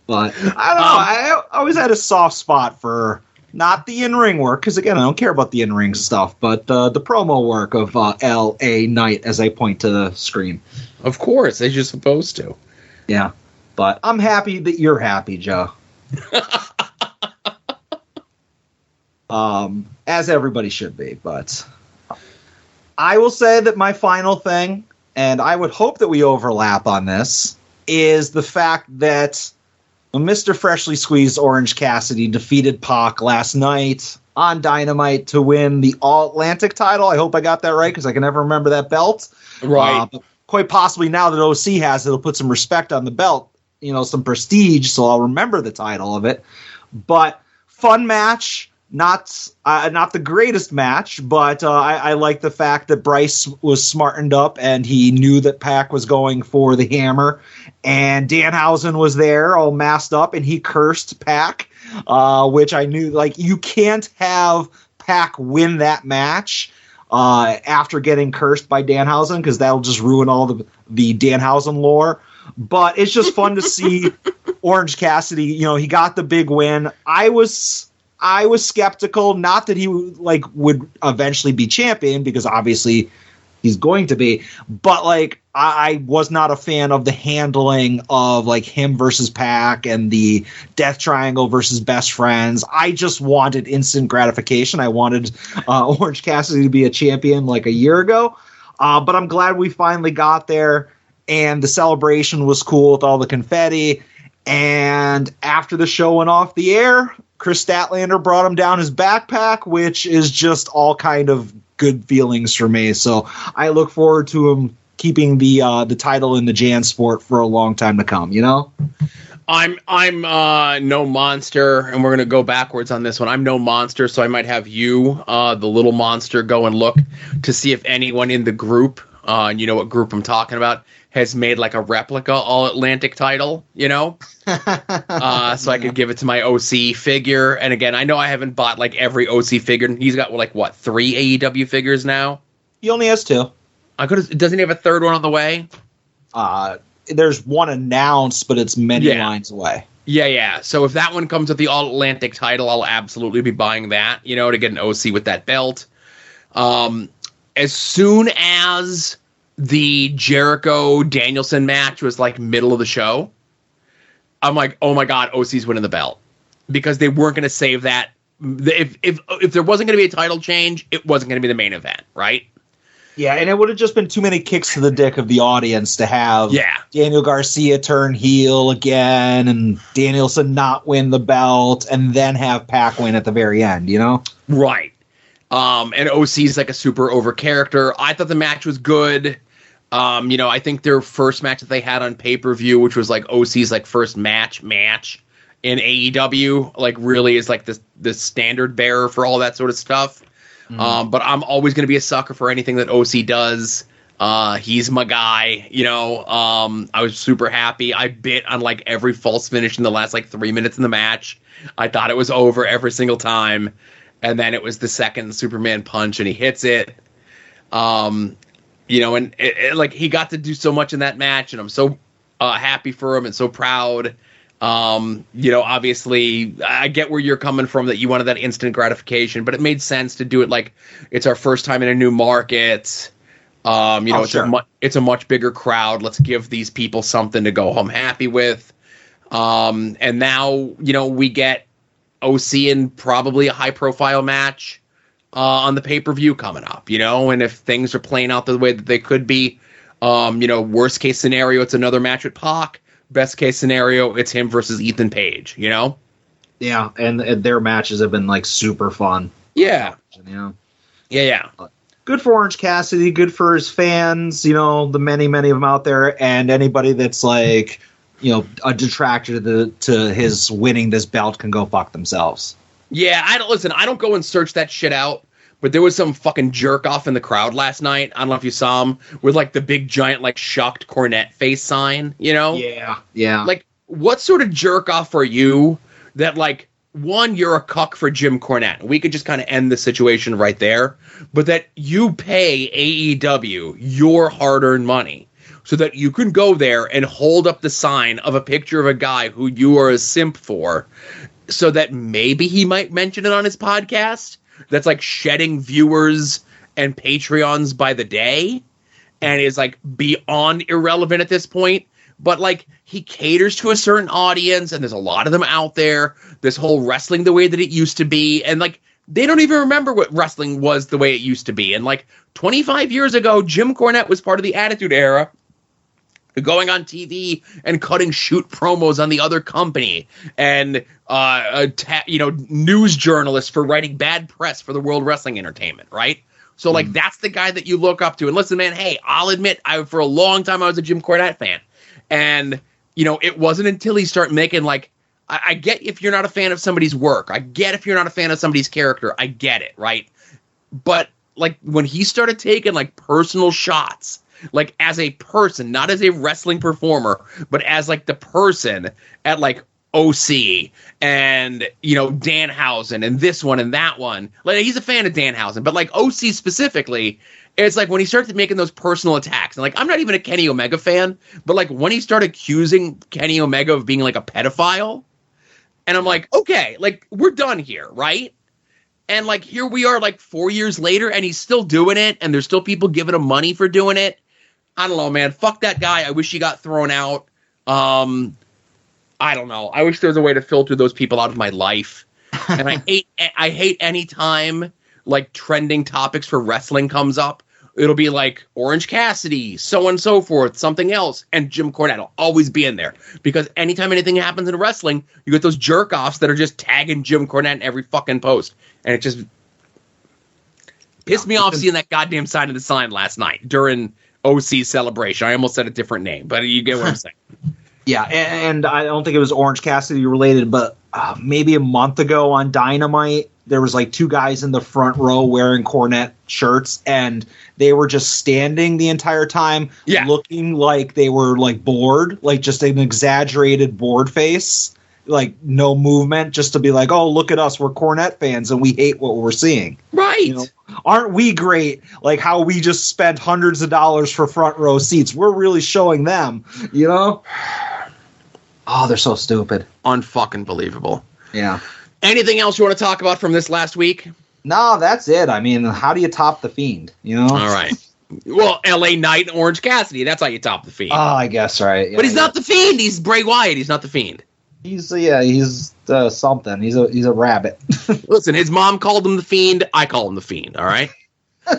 Speaker 2: But I don't know. I always had a soft spot for not the in-ring work, because, again, I don't care about the in-ring stuff, but the promo work of L.A. Knight as I point to the screen.
Speaker 1: Of course, as you're supposed to.
Speaker 2: Yeah. But I'm happy that you're happy, Joe. As everybody should be, but I will say that my final thing, and I would hope that we overlap on this, is the fact that when Mr. Freshly Squeezed Orange Cassidy defeated Pac last night on Dynamite to win the All-Atlantic title. I hope I got that right, because I can never remember that belt.
Speaker 1: Right.
Speaker 2: But quite possibly now that OC has it, it'll put some respect on the belt, some prestige, so I'll remember the title of it. But fun match. Not the greatest match, but I like the fact that Bryce was smartened up and he knew that Pac was going for the hammer, and Danhausen was there all masked up and he cursed Pac, which I knew, you can't have Pac win that match after getting cursed by Danhausen, because that'll just ruin all the Danhausen lore. But it's just fun to see Orange Cassidy. He got the big win. I was skeptical, not that he would eventually be champion, because obviously he's going to be, but I was not a fan of the handling of him versus Pac and the Death Triangle versus Best Friends. I just wanted instant gratification. I wanted Orange Cassidy to be a champion a year ago, but I'm glad we finally got there, and the celebration was cool with all the confetti. And after the show went off the air, Chris Statlander brought him down his backpack, which is just all kind of good feelings for me. So I look forward to him keeping the title in the Jan Sport for a long time to come.
Speaker 1: I'm no monster, and we're gonna go backwards on this one. I'm no monster, so I might have you, the little monster, go and look to see if anyone in the group, and you know what group I'm talking about, has made a replica All-Atlantic title, so I could give it to my OC figure. And again, I know I haven't bought every OC figure. He's got 3 AEW figures now?
Speaker 2: He only has 2.
Speaker 1: Doesn't he have a third one on the way?
Speaker 2: There's one announced, but it's many lines away.
Speaker 1: Yeah. So if that one comes with the All-Atlantic title, I'll absolutely be buying that, to get an OC with that belt. As soon as the Jericho-Danielson match was like middle of the show, I'm like, oh my God, OC's winning the belt. Because they weren't going to save that. If there wasn't going to be a title change, it wasn't going to be the main event, right?
Speaker 2: Yeah, and it would have just been too many kicks to the dick of the audience to have Daniel Garcia turn heel again and Danielson not win the belt and then have Pac win at the very end, Right. And OC's like a super over character. I thought the match was good. I think their first match that they had on pay-per-view, which was like OC's like first match in AEW, like really is like the standard bearer for all that sort of stuff. But I'm always going to be a sucker for anything that OC does. He's my guy, I was super happy. I bit on like every false finish in the last like 3 minutes in the match. I thought it was over every single time. And then it was the second Superman punch and he hits it. And like he got to do so much in that match and I'm so happy for him and so proud. Obviously I get where you're coming from that you wanted that instant gratification, but it made sense to do it like it's our first time in a new market. It's a much bigger crowd. Let's give these people something to go home happy with. And now, we get OC in probably a high profile match on the pay-per-view coming up, and if things are playing out the way that they could be, worst case scenario, it's another match with Pac. Best case scenario, it's him versus Ethan Page, Yeah, and their matches have been like super fun.
Speaker 1: Yeah. Yeah.
Speaker 2: Good for Orange Cassidy, good for his fans, the many of them out there, and anybody that's like, a detractor to his winning this belt can go fuck themselves.
Speaker 1: Yeah, I don't go and search that shit out. But there was some fucking jerk off in the crowd last night. I don't know if you saw him with like the big giant like shocked Cornette face sign,
Speaker 2: Yeah.
Speaker 1: Like what sort of jerk off are you that like one, you're a cuck for Jim Cornette. We could just kind of end the situation right there. But that you pay AEW your hard-earned money so that you can go there and hold up the sign of a picture of a guy who you are a simp for so that maybe he might mention it on his podcast. That's like shedding viewers and Patreons by the day and is like beyond irrelevant at this point. But like he caters to a certain audience and there's a lot of them out there. This whole wrestling the way that it used to be. And like they don't even remember what wrestling was the way it used to be. And like 25 years ago, Jim Cornette was part of the Attitude Era, going on TV and cutting shoot promos on the other company and news journalists for writing bad press for the World Wrestling Entertainment, right? So like that's the guy that you look up to. And listen, man, hey, I'll admit for a long time I was a Jim Cornette fan. And it wasn't until he started making like I get if you're not a fan of somebody's work. I get if you're not a fan of somebody's character. I get it, right? But like when he started taking like personal shots, like as a person, not as a wrestling performer, but as like the person at like OC and, Danhausen and this one and that one. Like he's a fan of Danhausen, but like OC specifically, it's like when he started making those personal attacks. And like, I'm not even a Kenny Omega fan, but like when he started accusing Kenny Omega of being like a pedophile, and I'm like, okay, like we're done here, right? And like here we are like 4 years later and he's still doing it and there's still people giving him money for doing it. I don't know, man. Fuck that guy. I wish he got thrown out. I don't know. I wish there was a way to filter those people out of my life. And I hate any time like trending topics for wrestling comes up. It'll be like Orange Cassidy, so and so forth, something else, and Jim Cornette will always be in there. Because anytime anything happens in wrestling, you get those jerk-offs that are just tagging Jim Cornette in every fucking post. And it just pissed me off seeing that goddamn sign of the sign last night during OC celebration. I almost said a different name, but you get what I'm saying.
Speaker 2: Yeah, and I don't think it was Orange Cassidy related, but maybe a month ago on Dynamite, there was like two guys in the front row wearing Cornette shirts, and they were just standing the entire time, looking like they were like bored, like just an exaggerated bored face, like no movement, just to be like, oh, look at us, we're Cornette fans, and we hate what we're seeing.
Speaker 1: Right.
Speaker 2: Aren't we great? Like how we just spent hundreds of dollars for front row seats. We're really showing them, Oh, they're so stupid.
Speaker 1: Unfucking believable.
Speaker 2: Yeah.
Speaker 1: Anything else you want to talk about from this last week?
Speaker 2: No, that's it. I mean, how do you top the Fiend? You know?
Speaker 1: All right. Well, L.A. Knight and Orange Cassidy. That's how you top the Fiend.
Speaker 2: Oh, I guess, right. Yeah,
Speaker 1: but he's not the Fiend. He's Bray Wyatt. He's not the Fiend.
Speaker 2: He's something. He's a rabbit.
Speaker 1: Listen, his mom called him the Fiend. I call him the Fiend. All right. All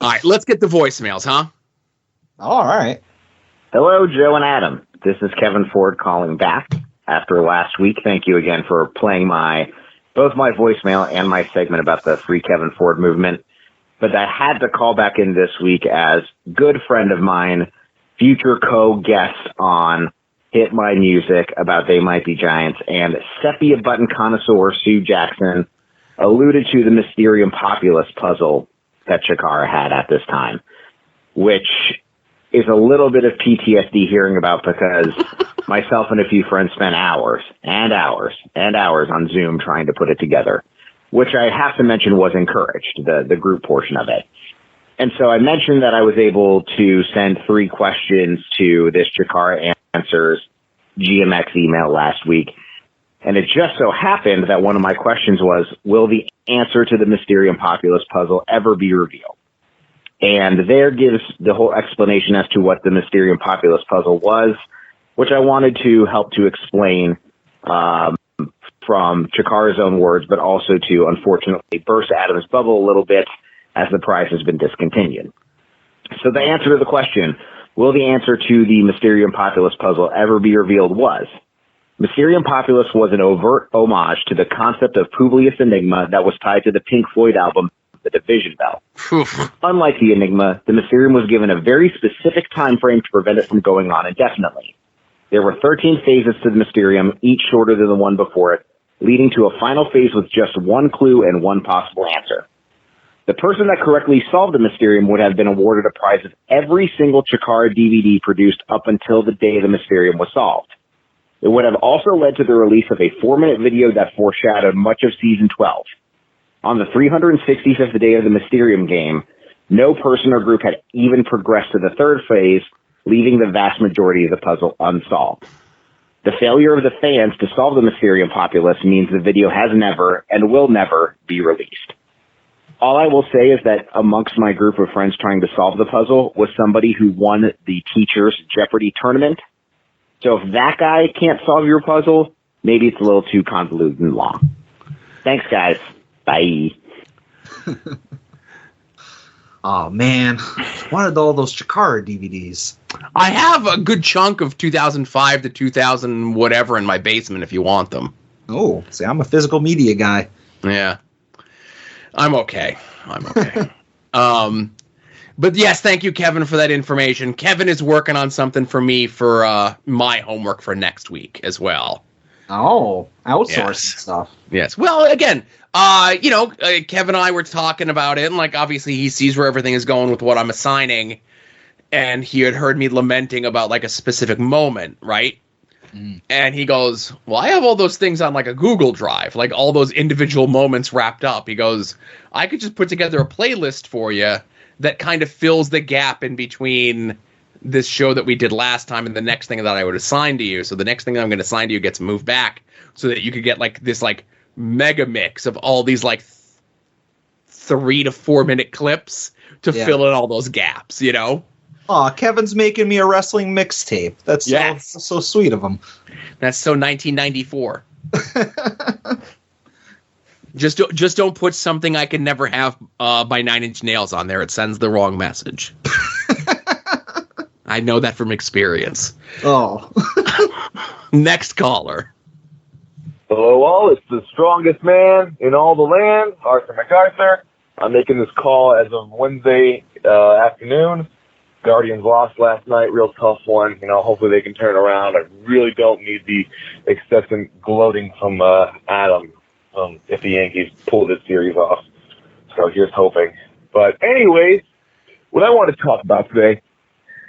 Speaker 1: right. Let's get the voicemails, huh?
Speaker 2: All right.
Speaker 4: Hello, Joe and Adam. This is Kevin Ford calling back after last week. Thank you again for playing both my voicemail and my segment about the Free Kevin Ford movement. But I had to call back in this week as good friend of mine, future co-guest on Hit My Music about They Might Be Giants, and sepia button connoisseur Sue Jackson alluded to the Mysterium Populous puzzle that Chikara had at this time, which is a little bit of PTSD hearing about because myself and a few friends spent hours and hours and hours on Zoom trying to put it together, which I have to mention was encouraged, the group portion of it. And so I mentioned that I was able to send 3 questions to this Chikara Answers GMX email last week. And it just so happened that one of my questions was, will the answer to the Mysterium Populous puzzle ever be revealed? And there gives the whole explanation as to what the Mysterium Populous puzzle was, which I wanted to help to explain from Chikara's own words, but also to, unfortunately, burst Adam's bubble a little bit as the prize has been discontinued. So the answer to the question, will the answer to the Mysterium Populous puzzle ever be revealed, was Mysterium Populous was an overt homage to the concept of Publius Enigma that was tied to the Pink Floyd album The Division Bell. Unlike the Enigma, the Mysterium was given a very specific time frame to prevent it from going on indefinitely. There were 13 phases to the Mysterium, each shorter than the one before it, leading to a final phase with just one clue and one possible answer. The person that correctly solved the Mysterium would have been awarded a prize of every single Chikara DVD produced up until the day the Mysterium was solved. It would have also led to the release of a 4-minute video that foreshadowed much of Season 12. On the 365th day of the Mysterium game, no person or group had even progressed to the 3rd phase, leaving the vast majority of the puzzle unsolved. The failure of the fans to solve the Mysterium Populous means the video has never and will never be released. All I will say is that amongst my group of friends trying to solve the puzzle was somebody who won the Teachers Jeopardy tournament. So if that guy can't solve your puzzle, maybe it's a little too convoluted and long. Thanks, guys. Bye.
Speaker 2: Oh, man. Wanted all those Chikara DVDs.
Speaker 1: I have a good chunk of 2005 to 2000 whatever in my basement if you want them.
Speaker 2: Oh, see, I'm a physical media guy.
Speaker 1: Yeah. I'm okay. But yes, thank you, Kevin, for that information. Kevin is working on something for me for my homework for next week as well.
Speaker 2: Oh, outsourcing stuff.
Speaker 1: Yes. Well, again, Kevin and I were talking about it, and like obviously he sees where everything is going with what I'm assigning, and he had heard me lamenting about like a specific moment, right? And he goes, well, I have all those things on like a Google Drive, like all those individual moments wrapped up. He goes, I could just put together a playlist for you that kind of fills the gap in between this show that we did last time and the next thing that I would assign to you. So the next thing that I'm going to assign to you gets moved back so that you could get like this like mega mix of all these like 3 to 4 minute clips to fill in all those gaps, you know?
Speaker 2: Aw, Kevin's making me a wrestling mixtape. That's so sweet of him.
Speaker 1: That's so 1994. Just don't put something I can never have by 9 Inch Nails on there. It sends the wrong message. I know that from experience.
Speaker 2: Oh.
Speaker 1: Next caller.
Speaker 5: Hello all, it's the strongest man in all the land, Arthur MacArthur. I'm making this call as of Wednesday afternoon. Guardians lost last night, real tough one. Hopefully they can turn around. I really don't need the excessive gloating from Adam if the Yankees pull this series off. So here's hoping. But anyways, what I want to talk about today,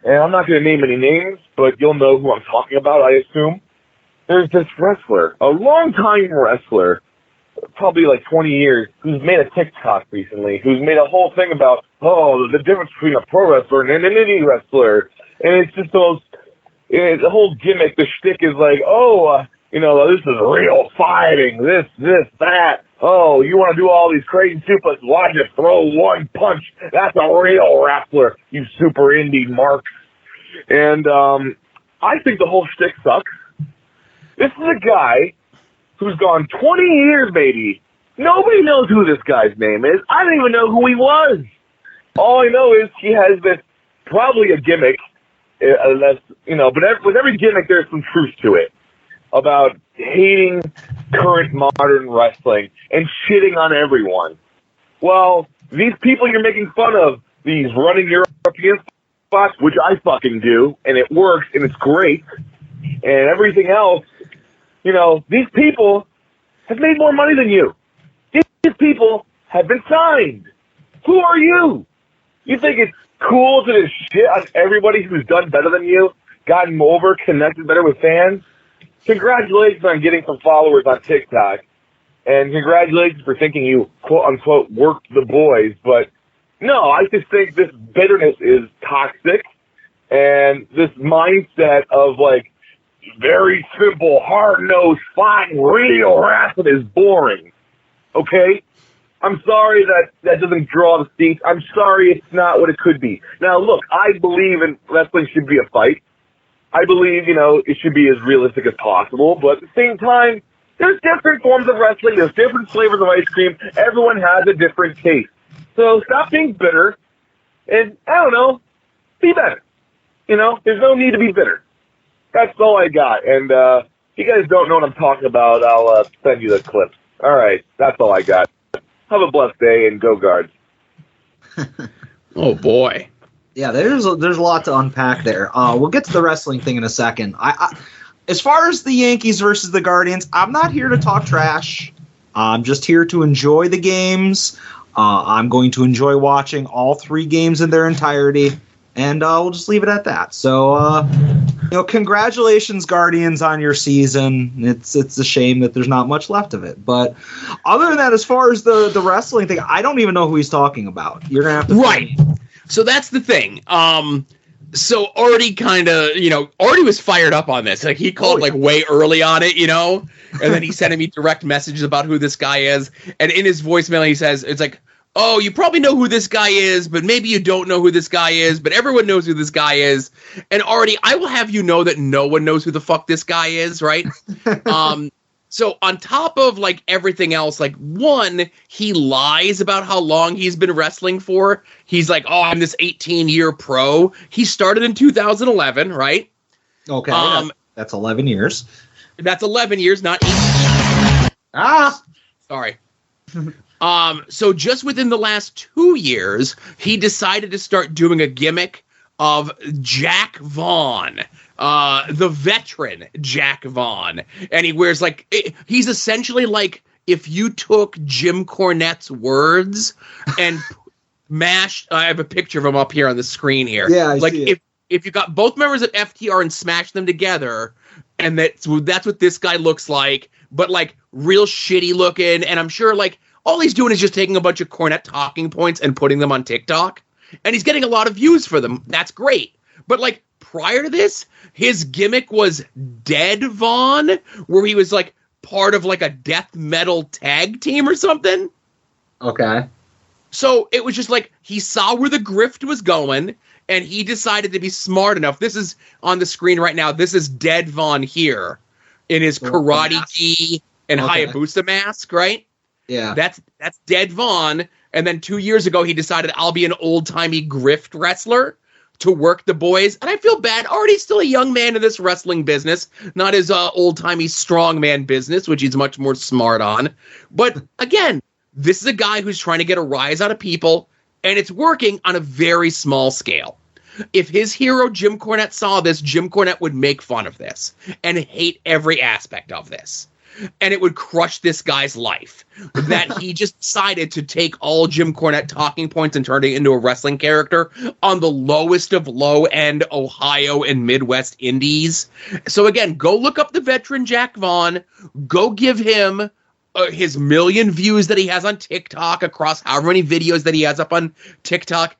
Speaker 5: and I'm not going to name any names, but you'll know who I'm talking about, I assume. There's this wrestler, a long-time wrestler, probably like 20 years, who's made a TikTok recently, who's made a whole thing about, the difference between a pro wrestler and an indie wrestler. And it's just the most the whole gimmick, the shtick is like, this is real fighting, this, that. Oh, you want to do all these crazy suplexes? Why just throw one punch? That's a real wrestler, you super indie marks. And I think the whole shtick sucks. This is a guy who's gone 20 years, maybe. Nobody knows who this guy's name is. I don't even know who he was. All I know is he has this, probably a gimmick, but with every gimmick there's some truth to it, about hating current modern wrestling and shitting on everyone. Well, these people you're making fun of, these running European spots, which I fucking do, and it works, and it's great, and everything else, these people have made more money than you. These people have been signed. Who are you? You think it's cool to just shit on everybody who's done better than you, gotten over, connected better with fans? Congratulations on getting some followers on TikTok, and congratulations for thinking you, quote-unquote, worked the boys. But no, I just think this bitterness is toxic, and this mindset of, very simple, hard-nosed, fine, real wrestling is boring. Okay? I'm sorry that doesn't draw the seats. I'm sorry it's not what it could be. Now, look, I believe in wrestling should be a fight. I believe, it should be as realistic as possible. But at the same time, there's different forms of wrestling. There's different flavors of ice cream. Everyone has a different taste. So stop being bitter and, be better. There's no need to be bitter. That's all I got. And if you guys don't know what I'm talking about, I'll send you the clips. All right, that's all I got. Have a blessed day and go Guards.
Speaker 1: Oh, boy.
Speaker 2: Yeah, there's a lot to unpack there. We'll get to the wrestling thing in a second. I as far as the Yankees versus the Guardians, I'm not here to talk trash. I'm just here to enjoy the games. I'm going to enjoy watching all 3 games in their entirety, and we'll just leave it at that. So, congratulations, Guardians, on your season. It's a shame that there's not much left of it. But other than that, as far as the wrestling thing, I don't even know who he's talking about. You're going to have to...
Speaker 1: Right. So that's the thing. So Artie Artie was fired up on this. He called way early on it, and then he sent me direct messages about who this guy is. And in his voicemail, he says, it's like, oh, you probably know who this guy is, but maybe you don't know who this guy is, but everyone knows who this guy is. And Artie, I will have you know that no one knows who the fuck this guy is, right? So on top of everything else, one, he lies about how long he's been wrestling for. He's like, oh, I'm this 18-year pro. He started in 2011, right?
Speaker 2: Okay, that's 11 years.
Speaker 1: That's 11 years, not 18. Sorry. So just within the last 2 years, he decided to start doing a gimmick of Jack Vaughn. The veteran Jack Vaughn, and he wears he's essentially if you took Jim Cornette's words and mashed. I have a picture of him up here on the screen here.
Speaker 2: Yeah, I see it.
Speaker 1: If you got both members of FTR and smashed them together, and that's what this guy looks like, but real shitty looking, and I'm sure all he's doing is just taking a bunch of Cornette talking points and putting them on TikTok, and he's getting a lot of views for them. That's great, but prior to this, his gimmick was Dead Vaughn, where he was part of a death metal tag team or something.
Speaker 2: Okay.
Speaker 1: So it was just he saw where the grift was going, and he decided to be smart enough. This is on the screen right now. This is Dead Vaughn here in his karate gi and Hayabusa mask, right?
Speaker 2: Yeah.
Speaker 1: That's Dead Vaughn. And then 2 years ago, he decided I'll be an old-timey grift wrestler to work the boys. And I feel bad. Artie's still a young man in this wrestling business, not his old-timey strongman business, which he's much more smart on. But again, this is a guy who's trying to get a rise out of people, and it's working on a very small scale. If his hero Jim Cornette saw this, Jim Cornette would make fun of this and hate every aspect of this. And it would crush this guy's life that he just decided to take all Jim Cornette talking points and turn it into a wrestling character on the lowest of low-end Ohio and Midwest indies. So again, go look up the veteran Jack Vaughn. Go give him his 1 million views that he has on TikTok across however many videos that he has up on TikTok.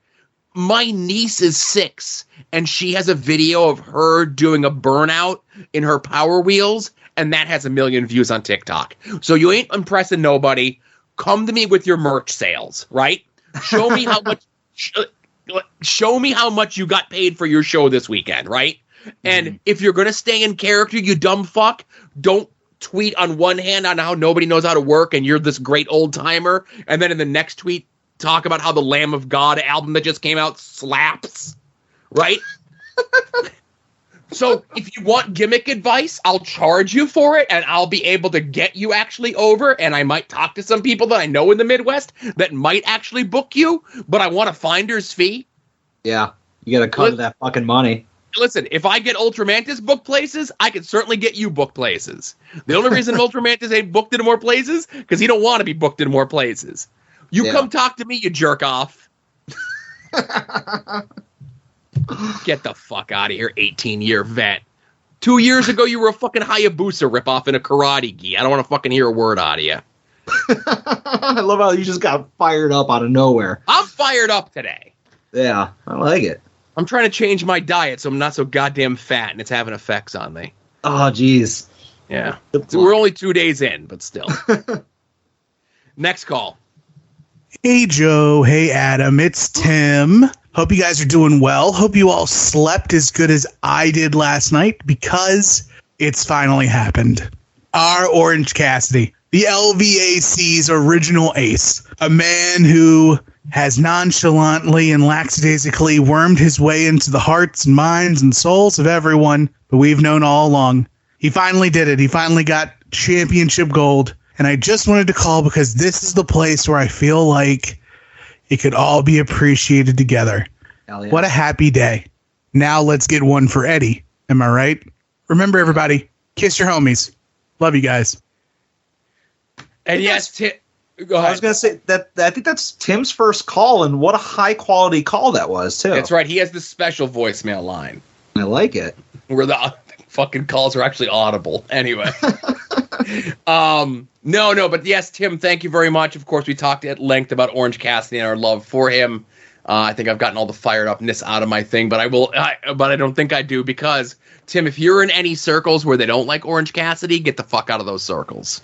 Speaker 1: my niece is 6, and she has a video of her doing a burnout in her Power Wheels, and that has 1 million views on TikTok. So you ain't impressing nobody. Come to me with your merch sales, right? Show me how much. Show me how much you got paid for your show this weekend, right? And if you're gonna stay in character, you dumb fuck, don't tweet on one hand on how nobody knows how to work and you're this great old timer, and then in the next tweet talk about how the Lamb of God album that just came out slaps, right? So if you want gimmick advice, I'll charge you for it, and I'll be able to get you actually over, and I might talk to some people that I know in the Midwest that might actually book you, but I want a finder's fee.
Speaker 2: Yeah, you got to cut that fucking money.
Speaker 1: Listen, if I get Ultramantis booked places, I can certainly get you booked places. The only reason Ultramantis ain't booked in more places, because he don't want to be booked in more places. You come talk to me, you jerk off. Get the fuck out of here, 18-year vet. 2 years ago, you were a fucking Hayabusa ripoff in a karate gi. I don't want to fucking hear a word out of you.
Speaker 2: I love how you just got fired up out of nowhere.
Speaker 1: I'm fired up today.
Speaker 2: Yeah, I like it.
Speaker 1: I'm trying to change my diet so I'm not so goddamn fat, and it's having effects on me.
Speaker 2: Oh, jeez.
Speaker 1: Yeah. We're only 2 days in, but still. Next call.
Speaker 6: Hey, Joe. Hey, Adam. It's Tim. Hope you guys are doing well. Hope you all slept as good as I did last night, because it's finally happened. Our Orange Cassidy, the LVAC's original ace, a man who has nonchalantly and lackadaisically wormed his way into the hearts and minds and souls of everyone, but we've known all along. He finally did it. He finally got championship gold, and I just wanted to call because this is the place where I feel like it could all be appreciated together.
Speaker 2: Yeah.
Speaker 6: What a happy day. Now let's get one for Eddie. Am I right? Remember, everybody, kiss your homies. Love you guys.
Speaker 1: And yes, go ahead.
Speaker 2: I was going to say that I think that's Tim's first call, and what a high-quality call that was, too.
Speaker 1: That's right. He has this special voicemail line.
Speaker 2: I like it.
Speaker 1: Where the fucking calls are actually audible. Anyway. No, but yes, Tim, thank you very much. Of course, we talked at length about Orange Cassidy and our love for him. I think I've gotten all the fired upness out of my thing, but I don't think I do, because Tim, if you're in any circles where they don't like Orange Cassidy, get the fuck out of those circles.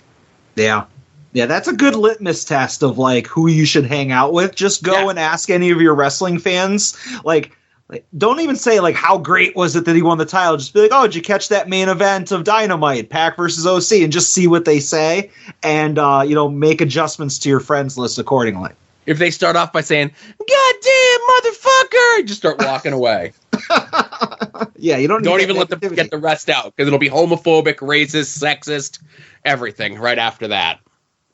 Speaker 2: Yeah. Yeah, that's a good litmus test of like who you should hang out with. Just go and ask any of your wrestling fans, like don't even say like how great was it that he won the title. Just be like, oh, did you catch that main event of Dynamite, Pac versus OC, and just see what they say, and make adjustments to your friends list accordingly.
Speaker 1: If they start off by saying, "Goddamn motherfucker," just start walking away.
Speaker 2: Yeah, you don't
Speaker 1: even let them get the rest out, because it'll be homophobic, racist, sexist, everything right after that.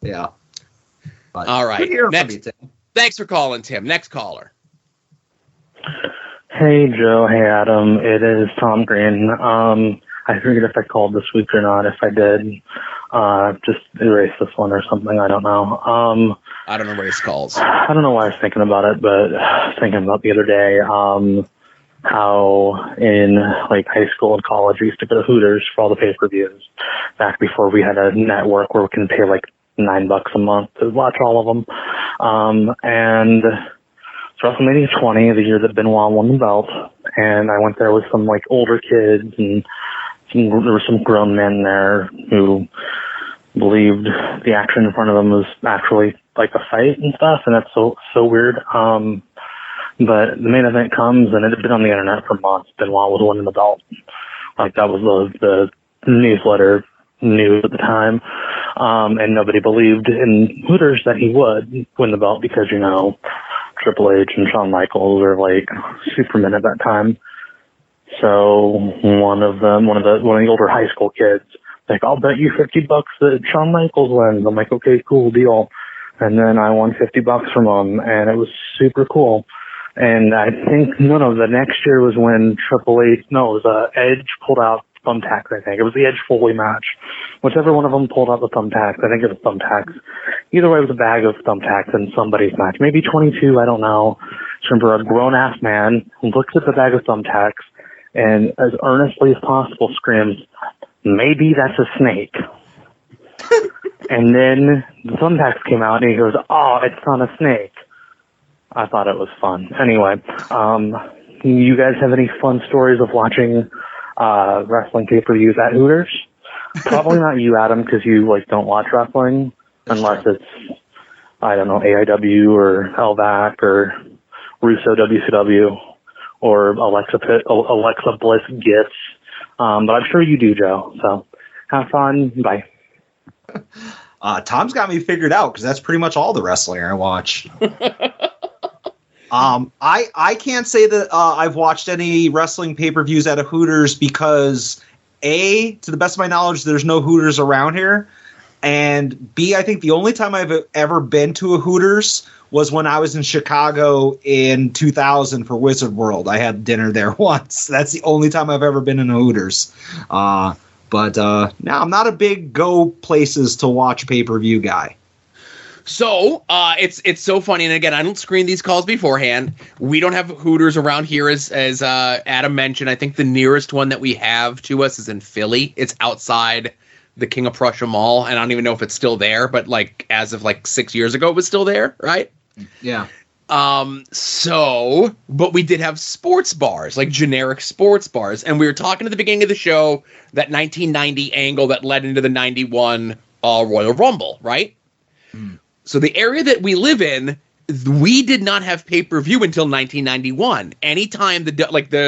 Speaker 2: Yeah. But
Speaker 1: all right.
Speaker 2: Next,
Speaker 1: thanks for calling, Tim. Next caller.
Speaker 7: Hey, Joe. Hey, Adam. It is Tom Green. I forget if I called this week or not. If I did, just erase this one or something. I don't know.
Speaker 1: I don't erase calls.
Speaker 7: I don't know why I was thinking about it, but thinking about the other day, how in like high school and college we used to go to Hooters for all the pay-per-views back before we had a network where we can pay like $9 a month to watch all of them. And so WrestleMania 20, the year that Benoit won the belt, and I went there with some like older kids, and there were some grown men there who believed the action in front of them was actually like a fight and stuff, and that's so weird. But the main event comes, and it had been on the internet for months. Benoit was winning the belt. Like, that was the newsletter news at the time. And nobody believed in Hooters that he would win the belt because, Triple H and Shawn Michaels are like supermen at that time. So one of the older high school kids, like, I'll bet you $50 that Shawn Michaels wins. I'm like, okay, cool deal. And then I won $50 from him, and it was super cool. And I think, the next year was when it was Edge pulled out thumbtacks, I think. It was the Edge Foley match. Whichever one of them pulled out the thumbtacks, I think it was thumbtacks. Either way, it was a bag of thumbtacks in somebody's match. Maybe 22, I don't know. Just remember a grown-ass man who looks at the bag of thumbtacks and as earnestly as possible screams, "Maybe that's a snake." And then the thumbtacks came out, and he goes, "Oh, it's not a snake." I thought it was fun. Anyway, you guys have any fun stories of watching wrestling pay-per-views at Hooters? Probably not you, Adam, because you don't watch wrestling unless it's, I don't know, AIW or LVAC or Russo WCW or Alexa Bliss Gits. But I'm sure you do, Joe. So have fun. Bye.
Speaker 2: Tom's got me figured out because that's pretty much all the wrestling I watch. I can't say that I've watched any wrestling pay-per-views at a Hooters because A, to the best of my knowledge, there's no Hooters around here. And B, I think the only time I've ever been to a Hooters was when I was in Chicago in 2000 for Wizard World. I had dinner there once. That's the only time I've ever been in a Hooters. But now I'm not a big go places to watch pay-per-view guy.
Speaker 1: So it's so funny, and again, I don't screen these calls beforehand. We don't have Hooters around here, as Adam mentioned. I think the nearest one that we have to us is in Philly. It's outside the King of Prussia Mall, and I don't even know if it's still there. But as of 6 years ago, it was still there, right?
Speaker 2: Yeah.
Speaker 1: But we did have sports bars, generic sports bars, and we were talking at the beginning of the show that 1990 angle that led into the 91 Royal Rumble, right? Mm. So the area that we live in, we did not have pay-per-view until 1991. Anytime the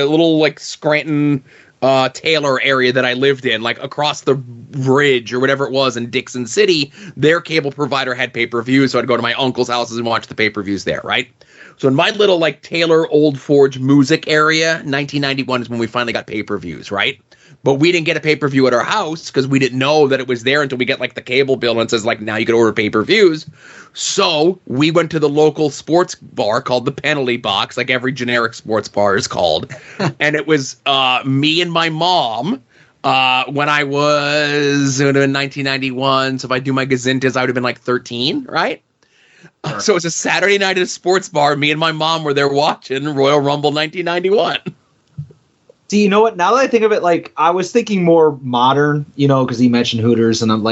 Speaker 1: little Scranton Taylor area that I lived in, across the bridge or whatever it was in Dixon City, their cable provider had pay-per-views, so I'd go to my uncle's houses and watch the pay-per-views there, right? So in my little Taylor Old Forge music area, 1991 is when we finally got pay-per-views, right? But we didn't get a pay-per-view at our house because we didn't know that it was there until we get the cable bill and it says now you can order pay-per-views. So we went to the local sports bar called the Penalty Box, like every generic sports bar is called. And it was me and my mom when I was in 1991. So if I do my gazintas, I would have been 13, right? Sure. So it was a Saturday night at a sports bar. Me and my mom were there watching Royal Rumble 1991.
Speaker 2: See, you know what? Now that I think of it, I was thinking more modern, because he mentioned Hooters, and I'm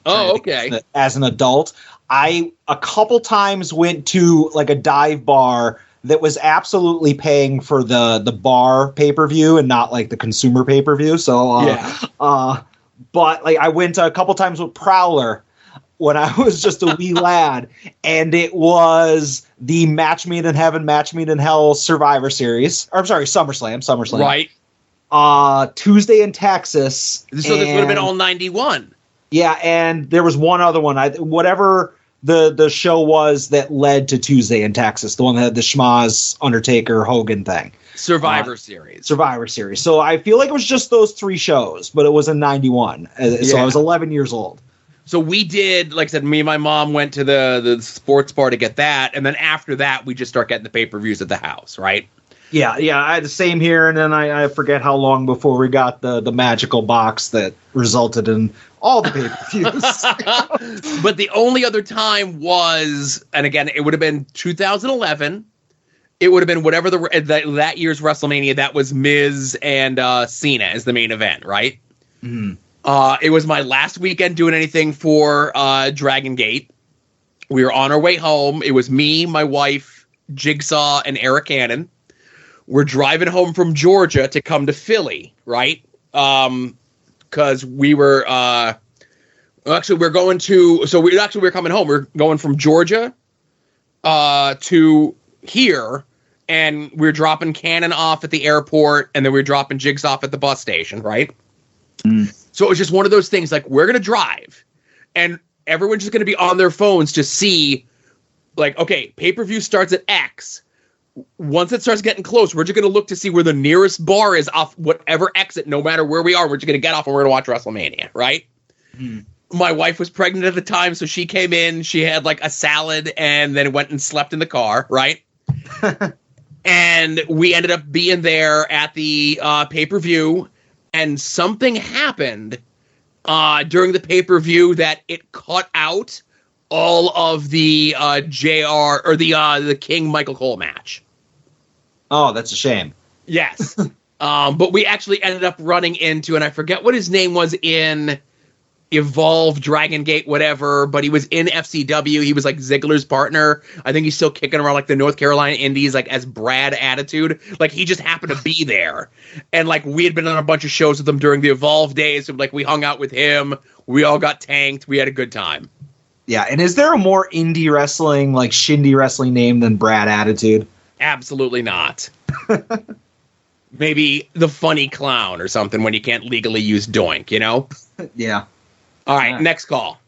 Speaker 1: oh, okay.
Speaker 2: As an adult, I a couple times went to a dive bar that was absolutely paying for the bar pay-per-view and not the consumer pay-per-view. So, but I went a couple times with Prowler when I was just a wee lad, and it was the Match Made in Heaven, Match Made in Hell Survivor Series. Or, I'm sorry, SummerSlam.
Speaker 1: Right.
Speaker 2: Tuesday in Texas.
Speaker 1: So this would have been all 91.
Speaker 2: Yeah, and there was one other one. Whatever the show was that led to Tuesday in Texas, the one that had the Schmaz, Undertaker, Hogan thing.
Speaker 1: Survivor Series.
Speaker 2: So I feel like it was just those three shows, but it was in 91. So I was 11 years old.
Speaker 1: So we did, like I said, me and my mom went to the sports bar to get that, and then after that, we just start getting the pay-per-views at the house, right?
Speaker 2: Yeah, I had the same here, and then I forget how long before we got the magical box that resulted in all the pay-per-views.
Speaker 1: But the only other time was, and again, it would have been 2011. It would have been whatever that year's WrestleMania. That was Miz and Cena as the main event, right? Mm. It was my last weekend doing anything for Dragon Gate. We were on our way home. It was me, my wife, Jigsaw, and Eric Cannon. We're driving home from Georgia to come to Philly, right? Because we were we're coming home. We're going from Georgia to here, and we're dropping Cannon off at the airport, and then we're dropping Jigs off at the bus station, right? Mm. So it was just one of those things, we're going to drive, and everyone's just going to be on their phones to see, okay, pay-per-view starts at X. Once it starts getting close, we're just going to look to see where the nearest bar is off whatever exit, no matter where we are. We're just going to get off and we're going to watch WrestleMania, right? Mm. My wife was pregnant at the time, so she came in. She had a salad and then went and slept in the car, right? And we ended up being there at the pay-per-view, and something happened during the pay-per-view that it cut out all of the JR or the King Michael Cole match.
Speaker 2: Oh, that's a shame.
Speaker 1: Yes. But we actually ended up running into, and I forget what his name was in Evolve, Dragon Gate, whatever, but he was in FCW. He was like Ziggler's partner. I think he's still kicking around like the North Carolina Indies, like as Brad Attitude. Like he just happened to be there. And like we had been on a bunch of shows with him during the Evolve days. So like we hung out with him. We all got tanked. We had a good time.
Speaker 2: Yeah, and is there a more indie wrestling, like shindy wrestling name than Brad Attitude?
Speaker 1: Absolutely not. Maybe the Funny Clown or something when you can't legally use Doink, you know?
Speaker 2: Yeah.
Speaker 1: All right, next call.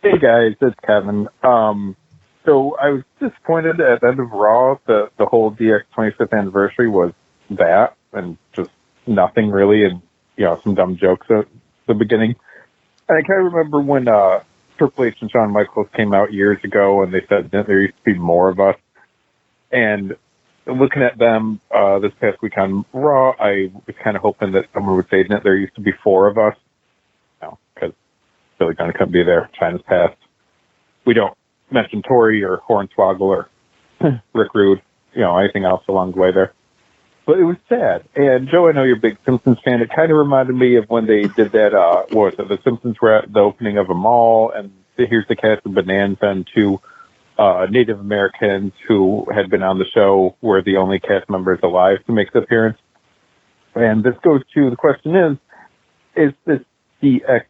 Speaker 8: Hey guys, it's Kevin. So I was disappointed at the end of Raw that the whole DX 25th anniversary was that and just nothing really, and some dumb jokes at the beginning. And I kind of remember when Triple H and Shawn Michaels came out years ago and they said that there used to be more of us. And looking at them this past week on Raw, I was kind of hoping that someone would say that there used to be 4 of us. No, because Billy Gunn couldn't be there. China's passed. We don't mention Tori or Hornswoggle or Rick Rude, anything else along the way there. But it was sad. And Joe, I know you're a big Simpsons fan. It kind of reminded me of when they did that, what was it? The Simpsons were at the opening of a mall, and here's the cast of Bonanza and 2 Native Americans who had been on the show were the only cast members alive to make the appearance. And this goes to the question is this DX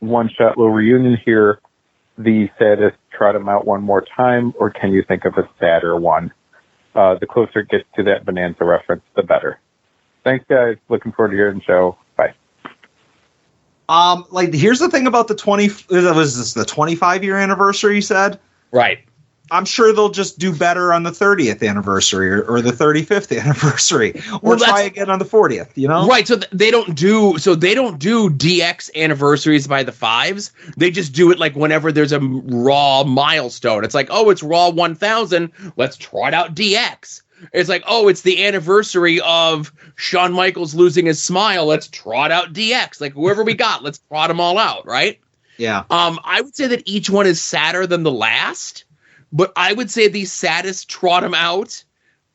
Speaker 8: one-shot little reunion here the saddest trot him out one more time, or can you think of a sadder one? The closer it gets to that Bonanza reference, the better. Thanks, guys. Looking forward to hearing the show. Bye.
Speaker 2: Here's the thing about the 25-year anniversary, you said?
Speaker 1: Right.
Speaker 2: I'm sure they'll just do better on the 30th anniversary or the 35th anniversary, or try again on the 40th.
Speaker 1: Right. So they don't do DX anniversaries by the 5s. They just do it like whenever there's a Raw milestone. It's like, oh, it's Raw 1000. Let's trot out DX. It's like, oh, it's the anniversary of Shawn Michaels losing his smile. Let's trot out DX. Like whoever we got, let's trot them all out. Right.
Speaker 2: Yeah.
Speaker 1: I would say that each one is sadder than the last. But I would say the saddest trot him out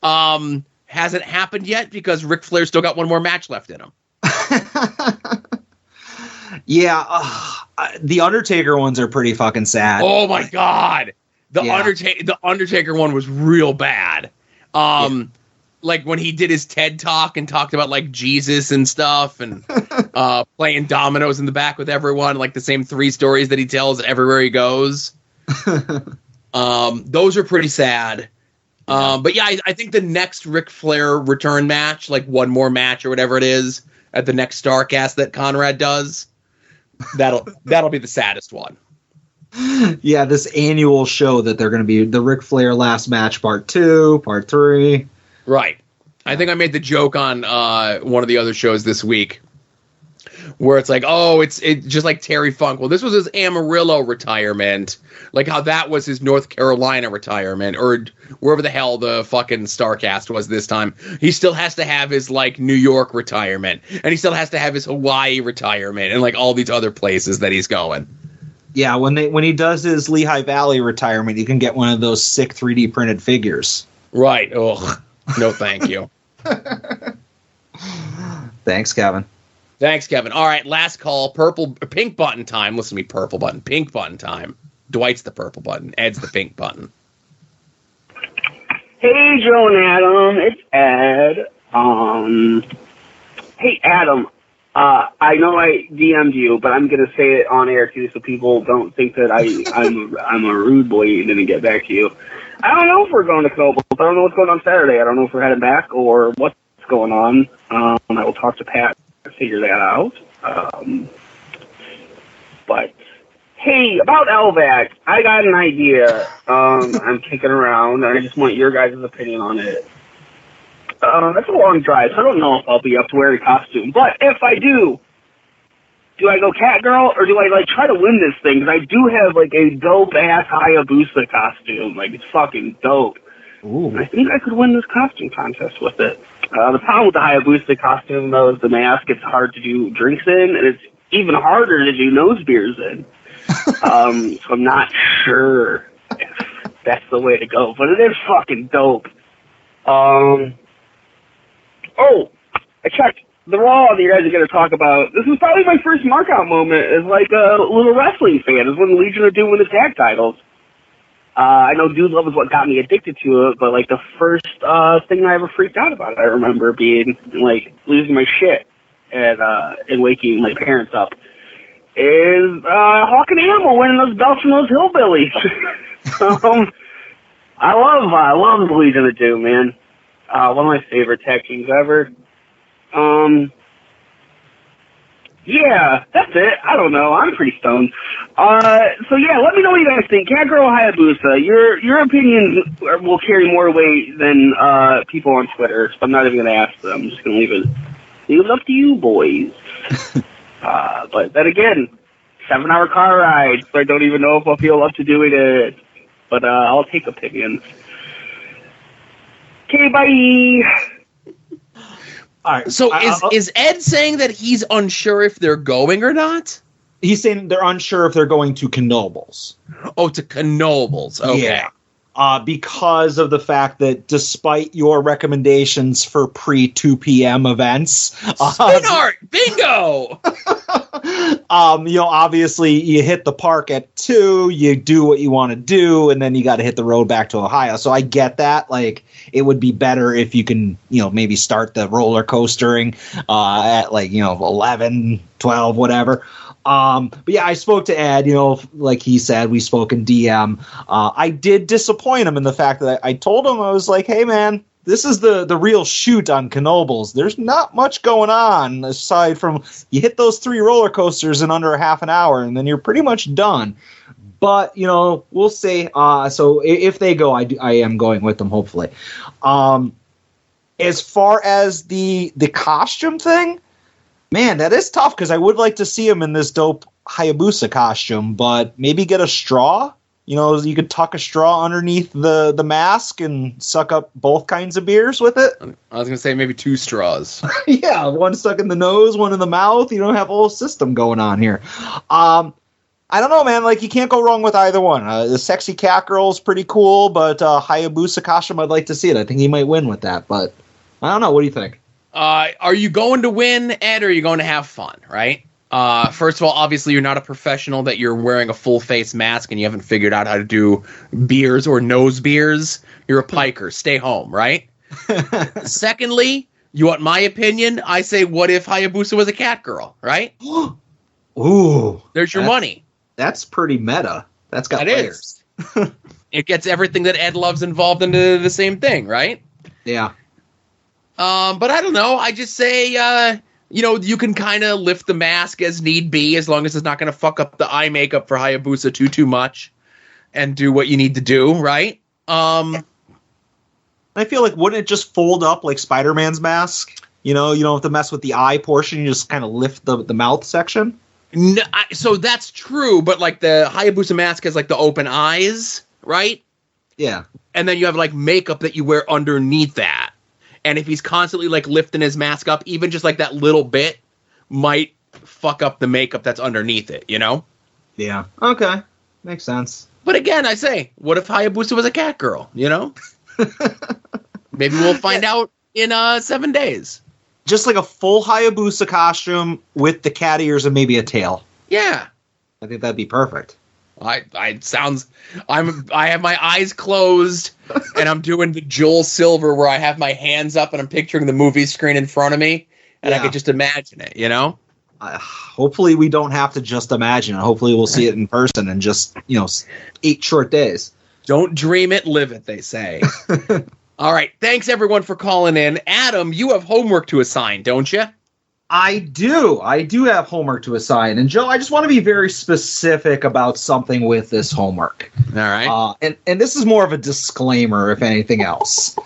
Speaker 1: hasn't happened yet because Ric Flair still got one more match left in him.
Speaker 2: Yeah, the Undertaker ones are pretty fucking sad.
Speaker 1: Oh my god, the Undertaker one was real bad. Like when he did his TED talk and talked about like Jesus and stuff and playing dominoes in the back with everyone, like the same 3 stories that he tells everywhere he goes. Those are pretty sad. But yeah, I think the next Ric Flair return match, like one more match or whatever it is at the next Starcast that Conrad does, that'll be the saddest one.
Speaker 2: Yeah, this annual show that they're going to be the Ric Flair last match part 2, part 3.
Speaker 1: Right. I think I made the joke on one of the other shows this week where it's like, oh, it's just like Terry Funk. Well, this was his Amarillo retirement, like how that was his North Carolina retirement, or wherever the hell the fucking Starcast was this time. He still has to have his like New York retirement, and he still has to have his Hawaii retirement, and like all these other places that he's going.
Speaker 2: Yeah, when he does his Lehigh Valley retirement, you can get one of those sick 3D printed figures.
Speaker 1: Right. Ugh. No, thank you.
Speaker 2: Thanks, Kevin.
Speaker 1: Thanks, Kevin. All right, last call. Pink button time. Listen to me, purple button. Pink button time. Dwight's the purple button. Ed's the pink button.
Speaker 9: Hey, Joe and Adam. It's Ed. Hey, Adam. I know I DM'd you, but I'm gonna say it on air too, so people don't think that I'm a rude boy and didn't get back to you. I don't know if we're going to Knobles. I don't know what's going on Saturday. I don't know if we're heading back or what's going on. I will talk to Pat to figure that out. But hey, about LVAC, I got an idea. I'm kicking around, and I just want your guys' opinion on it. That's a long drive, so I don't know if I'll be up to wear a costume. But if I do I go Catgirl, or do I, like, try to win this thing? Because I do have, like, a dope-ass Hayabusa costume. Like, it's fucking dope.
Speaker 2: Ooh.
Speaker 9: I think I could win this costume contest with it. The problem with the Hayabusa costume, though, is the mask. It's hard to do drinks in, and it's even harder to do nose beers in. So I'm not sure if that's the way to go. But it is fucking dope. Oh, I checked. the Raw that you guys are going to talk about, this is probably my first mark-out moment as, like, a little wrestling fan, is when the Legion are doing the tag titles. I know Dude Love is what got me addicted to it, but, like, the first thing I ever freaked out about, I remember being, like, losing my shit and waking my parents up, is Hawk and Animal winning those belts from those hillbillies. I love the Legion of Doom, man. One of my favorite tag teams ever. Yeah, that's it. I don't know. I'm pretty stoned. So yeah, let me know what you guys think. Catgirl Hayabusa, your opinions will carry more weight than people on Twitter. So I'm not even going to ask them. I'm just going to leave it up to you, boys. But then again, 7-hour car ride, so I don't even know if I'll feel up to doing it. But I'll take opinions. Okay, bye.
Speaker 2: All right.
Speaker 1: So is Ed saying that he's unsure if they're going or not?
Speaker 2: He's saying they're unsure if they're going to Knoebels.
Speaker 1: Oh, to Knoebels. Okay.
Speaker 2: Yeah. Because of the fact that despite your recommendations for pre-2 p.m. events...
Speaker 1: Spin art! Bingo!
Speaker 2: Obviously you hit the park at 2, you do what you want to do, and then you got to hit the road back to Ohio. So I get that. Like, it would be better if you can, maybe start the roller coastering at 11, 12, whatever. But yeah, I spoke to Ed, like he said, we spoke in DM. I did disappoint him in the fact that I told him, I was like, hey man, this is the real shoot on Knoebels. There's not much going on aside from you hit those 3 roller coasters in under a half an hour and then you're pretty much done. But, we'll see. So if they go, I am going with them, hopefully. As far as the costume thing, man, that is tough because I would like to see him in this dope Hayabusa costume, but maybe get a straw. You could tuck a straw underneath the mask and suck up both kinds of beers with it.
Speaker 1: I was going to say maybe 2 straws.
Speaker 2: Yeah, one stuck in the nose, one in the mouth. You don't have a whole system going on here. I don't know, man. Like, you can't go wrong with either one. The sexy cat girl is pretty cool, but Hayabusa costume, I'd like to see it. I think he might win with that, but I don't know. What do you think?
Speaker 1: Are you going to win, Ed, or are you going to have fun, right? First of all, obviously, you're not a professional that you're wearing a full-face mask and you haven't figured out how to do beers or nose beers. You're a piker. Stay home, right? Secondly, you want my opinion? I say, what if Hayabusa was a cat girl, right?
Speaker 2: Ooh.
Speaker 1: There's your money.
Speaker 2: That's pretty meta. That's got layers.
Speaker 1: It gets everything that Ed loves involved into the same thing, right?
Speaker 2: Yeah.
Speaker 1: But I don't know. I just say, you can kind of lift the mask as need be, as long as it's not going to fuck up the eye makeup for Hayabusa too much, and do what you need to do, right?
Speaker 2: I feel like wouldn't it just fold up like Spider-Man's mask? You don't have to mess with the eye portion. You just kind of lift the mouth section.
Speaker 1: No, so that's true, but like the Hayabusa mask has like the open eyes, right?
Speaker 2: Yeah.
Speaker 1: And then you have like makeup that you wear underneath that. And if he's constantly like lifting his mask up, even just like that little bit might fuck up the makeup that's underneath it,
Speaker 2: Yeah. Okay. Makes sense.
Speaker 1: But again, I say, what if Hayabusa was a cat girl, Maybe we'll find out in 7 days.
Speaker 2: Just like a full Hayabusa costume with the cat ears and maybe a tail.
Speaker 1: Yeah.
Speaker 2: I think that'd be perfect.
Speaker 1: I have my eyes closed and I'm doing the Joel Silver where I have my hands up and I'm picturing the movie screen in front of me and I could just imagine it,
Speaker 2: Hopefully we don't have to just imagine it. Hopefully we'll see it in person in just, 8 short days.
Speaker 1: Don't dream it, live it, they say. All right. Thanks everyone for calling in. Adam, you have homework to assign, don't you?
Speaker 2: I do have homework to assign. And Joe, I just want to be very specific about something with this homework.
Speaker 1: All right.
Speaker 2: And this is more of a disclaimer, if anything else.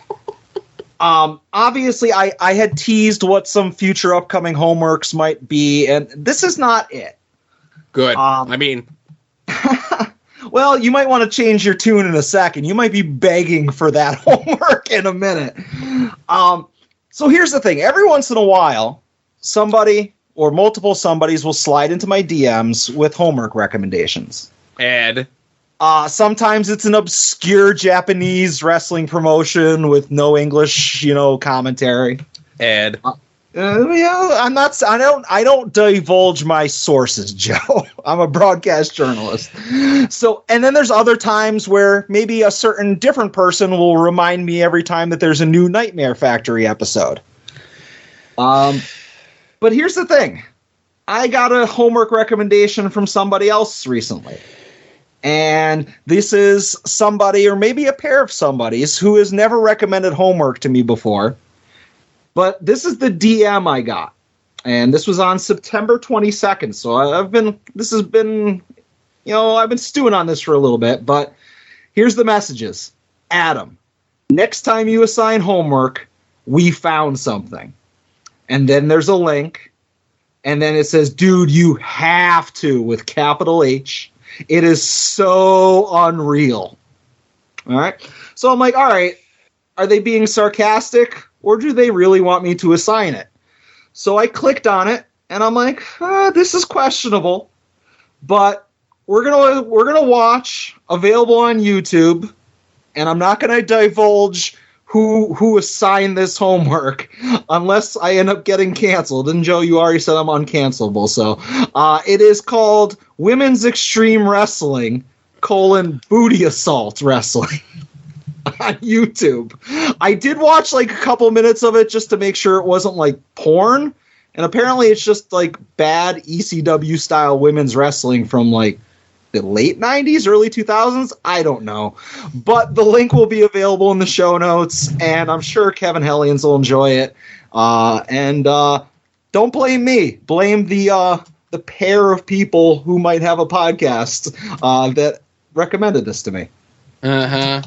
Speaker 2: Obviously, I had teased what some future upcoming homeworks might be, and this is not it.
Speaker 1: Good.
Speaker 2: Well, you might want to change your tune in a second. You might be begging for that homework in a minute. So here's the thing. Every once in a while, somebody or multiple somebodies will slide into my DMs with homework recommendations.
Speaker 1: Ed.
Speaker 2: Sometimes it's an obscure Japanese wrestling promotion with no English, commentary.
Speaker 1: Ed.
Speaker 2: I'm not. I don't divulge my sources, Joe. I'm a broadcast journalist. So, and then there's other times where maybe a certain different person will remind me every time that there's a new Nightmare Factory episode. But here's the thing. I got a homework recommendation from somebody else recently. And this is somebody, or maybe a pair of somebodies, who has never recommended homework to me before. But this is the DM I got. And this was on September 22nd. So I've been stewing on this for a little bit. But here's the messages. Adam, next time you assign homework, we found something. And then there's a link. And then it says, dude, you have to, with capital H. It is so unreal. All right. So I'm like, all right, are they being sarcastic, or do they really want me to assign it? So I clicked on it, and I'm like, this is questionable, but we're gonna watch, available on YouTube, and I'm not gonna divulge who assigned this homework unless I end up getting canceled. And Joe, you already said I'm uncancelable, so it is called Women's Extreme Wrestling: Booty Assault Wrestling on YouTube. I did watch like a couple minutes of it just to make sure it wasn't like porn, and apparently it's just like bad ECW style women's wrestling from like the late 90s, early 2000s. I don't know, but the link will be available in the show notes, and I'm sure Kevin Hellions will enjoy it. And don't blame me. Blame the pair of people who might have a podcast that recommended this to me.
Speaker 1: Uh-huh.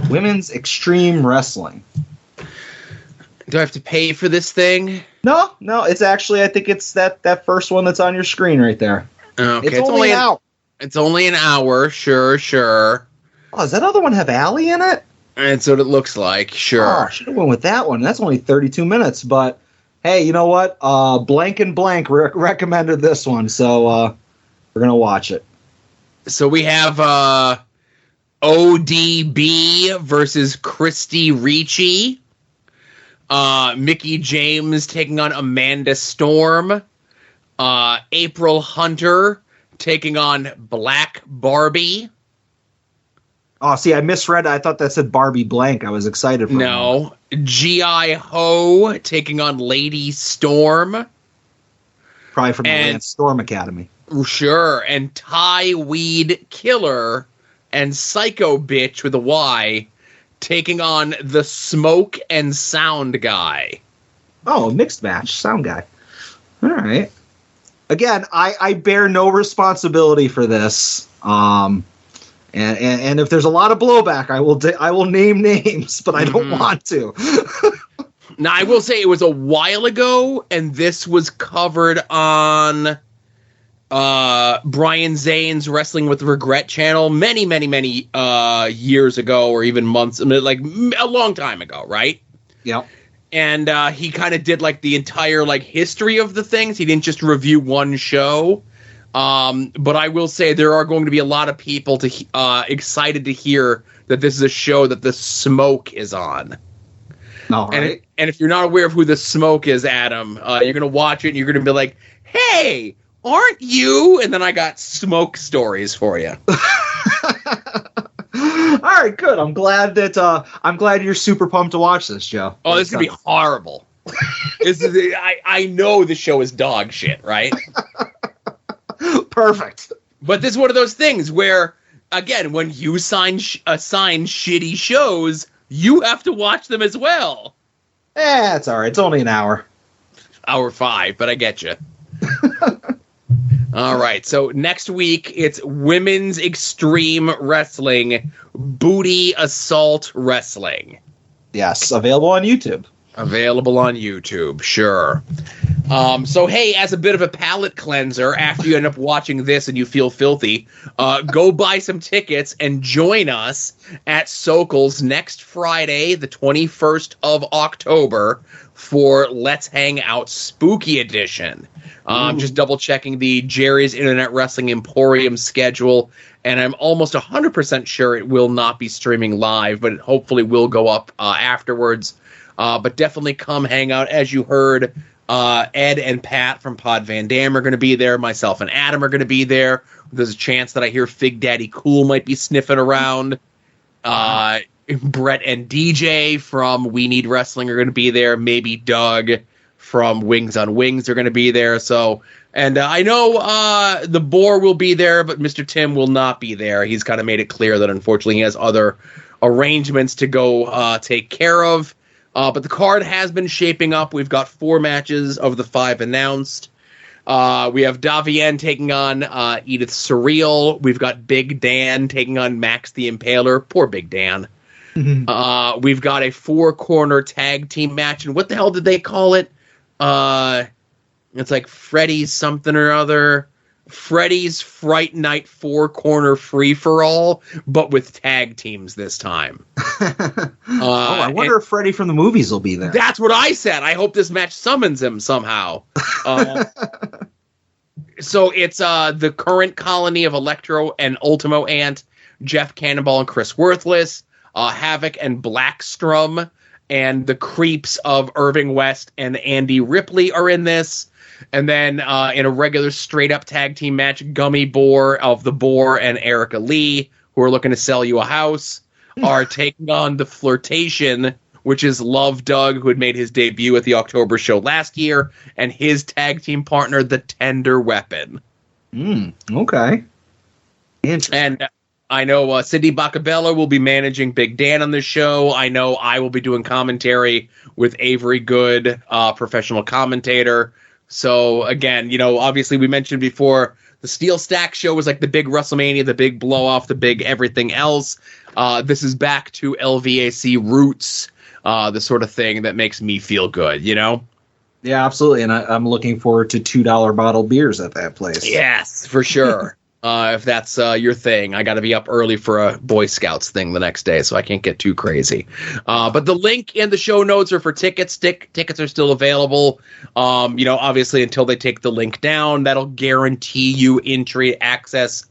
Speaker 2: Women's Extreme Wrestling.
Speaker 1: Do I have to pay for this thing?
Speaker 2: No. It's actually, I think it's that first one that's on your screen right there.
Speaker 1: Okay,
Speaker 2: it's only an hour.
Speaker 1: It's only an hour. Sure.
Speaker 2: Oh, does that other one have Allie in it?
Speaker 1: That's what it looks like. Sure.
Speaker 2: Oh, I should have went with that one. That's only 32 minutes. But hey, you know what? Blank and Blank recommended this one, so we're gonna watch it.
Speaker 1: So we have ODB versus Christy Ricci. Mickey James taking on Amanda Storm. April Hunter taking on Black Barbie.
Speaker 2: Oh, see, I misread. I thought that said Barbie Blank. I was excited for
Speaker 1: No. G.I. Ho taking on Lady Storm.
Speaker 2: Probably from the Lance Storm Academy.
Speaker 1: Sure. And Ty Weed Killer and Psycho Bitch with a Y taking on the Smoke and Sound Guy.
Speaker 2: Oh, mixed match. Sound Guy. All right. Again, I bear no responsibility for this. And if there's a lot of blowback, I will name names, but I don't want to.
Speaker 1: Now, I will say it was a while ago, and this was covered on Brian Zane's Wrestling with Regret channel many years ago, or even months, like a long time ago, right?
Speaker 2: Yep.
Speaker 1: And he kind of did like the entire like history of the things. He didn't just review one show. But I will say there are going to be a lot of people excited to hear that this is a show that the Smoke is on.
Speaker 2: All right.
Speaker 1: And if you're not aware of who the Smoke is, Adam, you're going to watch it and you're going to be like, hey, aren't you? And then I got Smoke stories for you.
Speaker 2: All right, good. I'm glad you're super pumped to watch this, Joe.
Speaker 1: Oh, this is going to be horrible. I know the show is dog shit, right?
Speaker 2: Perfect.
Speaker 1: But this is one of those things where, again, when you assign shitty shows, you have to watch them as well.
Speaker 2: It's all right. It's only an hour.
Speaker 1: Hour 5, but I get you. All right. So next week, it's Women's Extreme Wrestling, Booty Assault Wrestling.
Speaker 2: Yes, available on YouTube.
Speaker 1: Available on YouTube, sure. So, hey, as a bit of a palate cleanser, after you end up watching this and you feel filthy, go buy some tickets and join us at Sokol's next Friday, the 21st of October, for Let's Hang Out Spooky Edition. Just double-checking the Jerry's Internet Wrestling Emporium schedule, and I'm almost 100% sure it will not be streaming live, but it hopefully will go up afterwards. But definitely come hang out. As you heard, Ed and Pat from Pod Van Dam are going to be there. Myself and Adam are going to be there. There's a chance that I hear Fig Daddy Cool might be sniffing around. Brett and DJ from We Need Wrestling are going to be there. Maybe Doug from Wings on Wings are going to be there. So, and I know the Boar will be there, but Mr. Tim will not be there. He's kind of made it clear that unfortunately he has other arrangements to go take care of. But the card has been shaping up. We've got 4 matches of the 5 announced. We have Davienne taking on Edith Surreal. We've got Big Dan taking on Max the Impaler. Poor Big Dan. We've got a 4-corner tag team match. And what the hell did they call it? It's like Freddy's something or other. Freddy's Fright Night 4-corner free-for-all, but with tag teams this time.
Speaker 2: I wonder if Freddy from the movies will be there.
Speaker 1: That's what I said. I hope this match summons him somehow. So it's the current colony of Electro and Ultimo Ant, Jeff Cannonball and Chris Worthless, Havoc and Blackstrom, and the creeps of Irving West and Andy Ripley are in this. And then in a regular straight-up tag team match, Gummy Boar of the Boar and Erica Lee, who are looking to sell you a house, are taking on the Flirtation, which is Love Doug, who had made his debut at the October show last year, and his tag team partner, the Tender Weapon.
Speaker 2: Okay. Interesting.
Speaker 1: And I know Cindy Bacabella will be managing Big Dan on this show. I know I will be doing commentary with Avery Good, professional commentator. So, again, obviously we mentioned before, the Steel Stack show was like the big WrestleMania, the big blow-off, the big everything else. This is back to LVAC roots, the sort of thing that makes me feel good,
Speaker 2: Yeah, absolutely. And I'm looking forward to $2 bottled beers at that place.
Speaker 1: Yes, for sure. If that's your thing. I got to be up early for a Boy Scouts thing the next day, so I can't get too crazy. But the link in the show notes are for tickets. Tickets are still available. Obviously, until they take the link down, that'll guarantee you entry access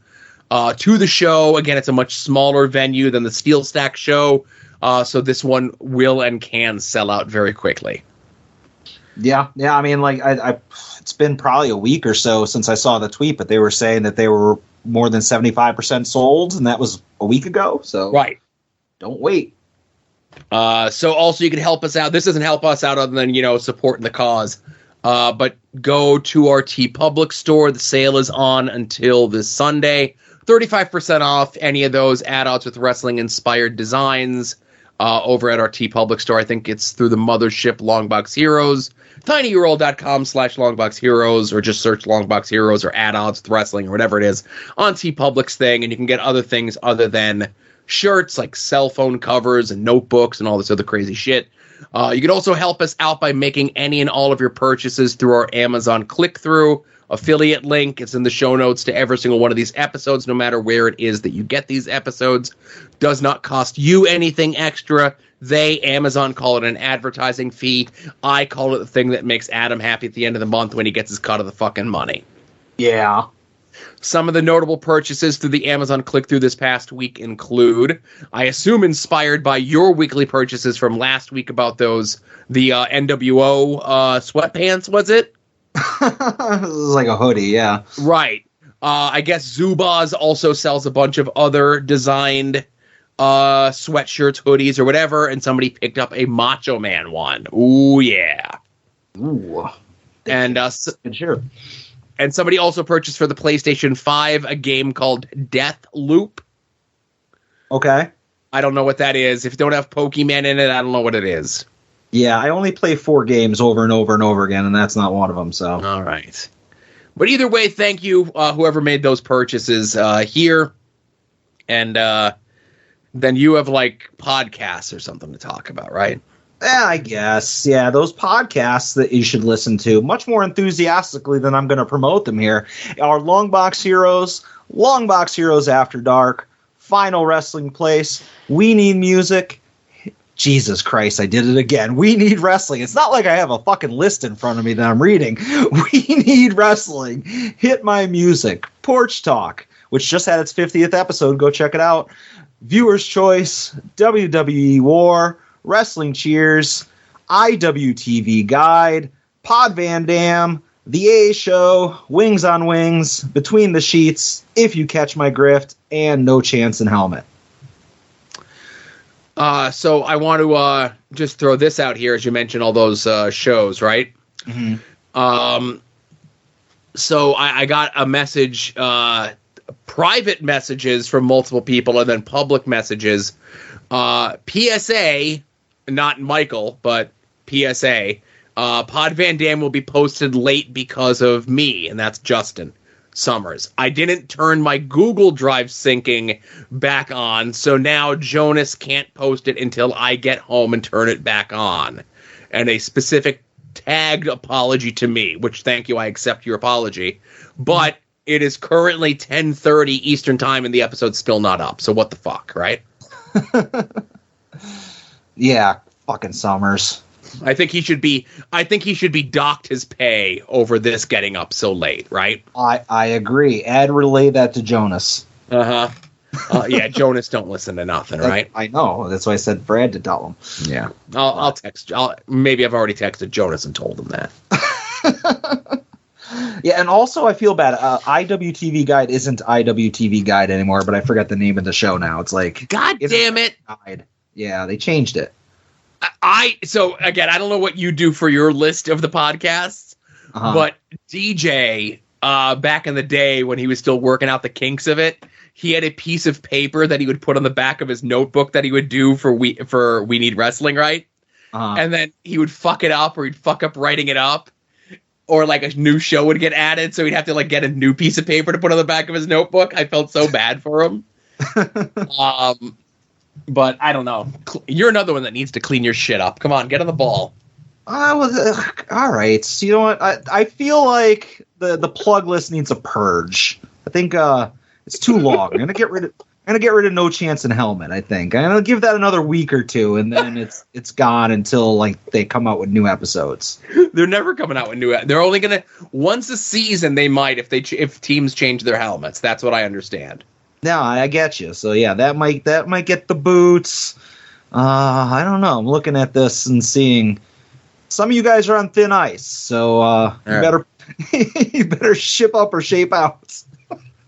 Speaker 1: to the show. Again, it's a much smaller venue than the Steel Stack show, so this one will and can sell out very quickly.
Speaker 2: Yeah. I mean, it's been probably a week or so since I saw the tweet, but they were saying that they were more than 75% sold, and that was a week ago. So
Speaker 1: right,
Speaker 2: don't wait.
Speaker 1: So also you can help us out. This doesn't help us out other than supporting the cause. But go to our TeePublic store. The sale is on until this Sunday. 35% off any of those add-ons with wrestling-inspired designs. Over at our TeePublic store. I think it's through the mothership Longbox Heroes, tinyurl.com/Longbox Heroes, or just search Longbox Heroes or add-ons with wrestling or whatever it is on TeePublic's thing, and you can get other things other than shirts like cell phone covers and notebooks and all this other crazy shit. You can also help us out by making any and all of your purchases through our Amazon click-through affiliate link. It's in the show notes to every single one of these episodes, no matter where it is that you get these episodes. Does not cost you anything extra. Amazon, call it an advertising fee. I call it the thing that makes Adam happy at the end of the month when he gets his cut of the fucking money.
Speaker 2: Yeah.
Speaker 1: Some of the notable purchases through the Amazon click-through this past week include, I assume inspired by your weekly purchases from last week about those, the NWO sweatpants, was it?
Speaker 2: This is like a hoodie, yeah.
Speaker 1: Right. I guess Zubaz also sells a bunch of other designed sweatshirts, hoodies, or whatever, and somebody picked up a Macho Man one. Ooh, yeah.
Speaker 2: Ooh.
Speaker 1: And
Speaker 2: sure.
Speaker 1: And somebody also purchased for the PlayStation 5 a game called Death Loop.
Speaker 2: Okay.
Speaker 1: I don't know what that is. If you don't have Pokemon in it, I don't know what it is.
Speaker 2: Yeah, I only play 4 games over and over and over again, and that's not one of them. So,
Speaker 1: all right. But either way, thank you, whoever made those purchases here. And then you have, podcasts or something to talk about, right?
Speaker 2: Yeah, I guess. Yeah, those podcasts that you should listen to, much more enthusiastically than I'm going to promote them here, are Longbox Heroes, Longbox Heroes After Dark, Final Wrestling Place, We Need Music. Jesus Christ, I did it again. We Need Wrestling. It's not like I have a fucking list in front of me that I'm reading. We Need Wrestling. Hit My Music. Porch Talk, which just had its 50th episode. Go check it out. Viewer's Choice. WWE War. Wrestling Cheers. IWTV Guide, Pod Van Dam, The A Show, Wings on Wings, Between the Sheets, If You Catch My Grift, and No Chance in Helmet.
Speaker 1: So I want to just throw this out here as you mentioned all those shows, right?
Speaker 2: Mm-hmm.
Speaker 1: So I got a message, private messages from multiple people, and then public messages. PSA, not Michael, but PSA. Pod Van Dam will be posted late because of me, and that's Justin Summers. I didn't turn my Google Drive syncing back on, so now Jonas can't post it until I get home and turn it back on. And a specific tagged apology to me, which thank you, I accept your apology. But it is currently 10:30 Eastern time and the episode's still not up. So what the fuck, right?
Speaker 2: Yeah, fucking Summers.
Speaker 1: I think he should be docked his pay over this getting up so late, right?
Speaker 2: I agree. Relay that to Jonas.
Speaker 1: Yeah, Jonas don't listen to nothing, right?
Speaker 2: I know. That's why I said Brad to tell him.
Speaker 1: Yeah. I'll text. Maybe I've already texted Jonas and told him that.
Speaker 2: Yeah, and also I feel bad. IWTV Guide isn't IWTV Guide anymore, but I forgot the name of the show now. It's like...
Speaker 1: God damn it!
Speaker 2: Guide. Yeah, they changed it.
Speaker 1: So again, I don't know what you do for your list of the podcasts, but DJ, back in the day when he was still working out the kinks of it, he had a piece of paper that he would put on the back of his notebook that he would do for We Need Wrestling, right? And then he would fuck it up, or he'd fuck up writing it up, or like a new show would get added, so he'd have to like get a new piece of paper to put on the back of his notebook. I felt so bad for him. But I don't know. You're another one that needs to clean your shit up. Come on, get on the ball.
Speaker 2: All right. So you know what? I feel like the plug list needs a purge. I think it's too long. I'm gonna get rid of No Chance in Helmet. I think I'm gonna give that another week or two, and then it's gone until like they come out with new episodes.
Speaker 1: They're never coming out with new. They're only gonna once a season. They might if teams change their helmets. That's what I understand.
Speaker 2: No, I get you. So yeah, that might get the boots. I don't know. I'm looking at this and seeing some of you guys are on thin ice. So you better ship up or shape out.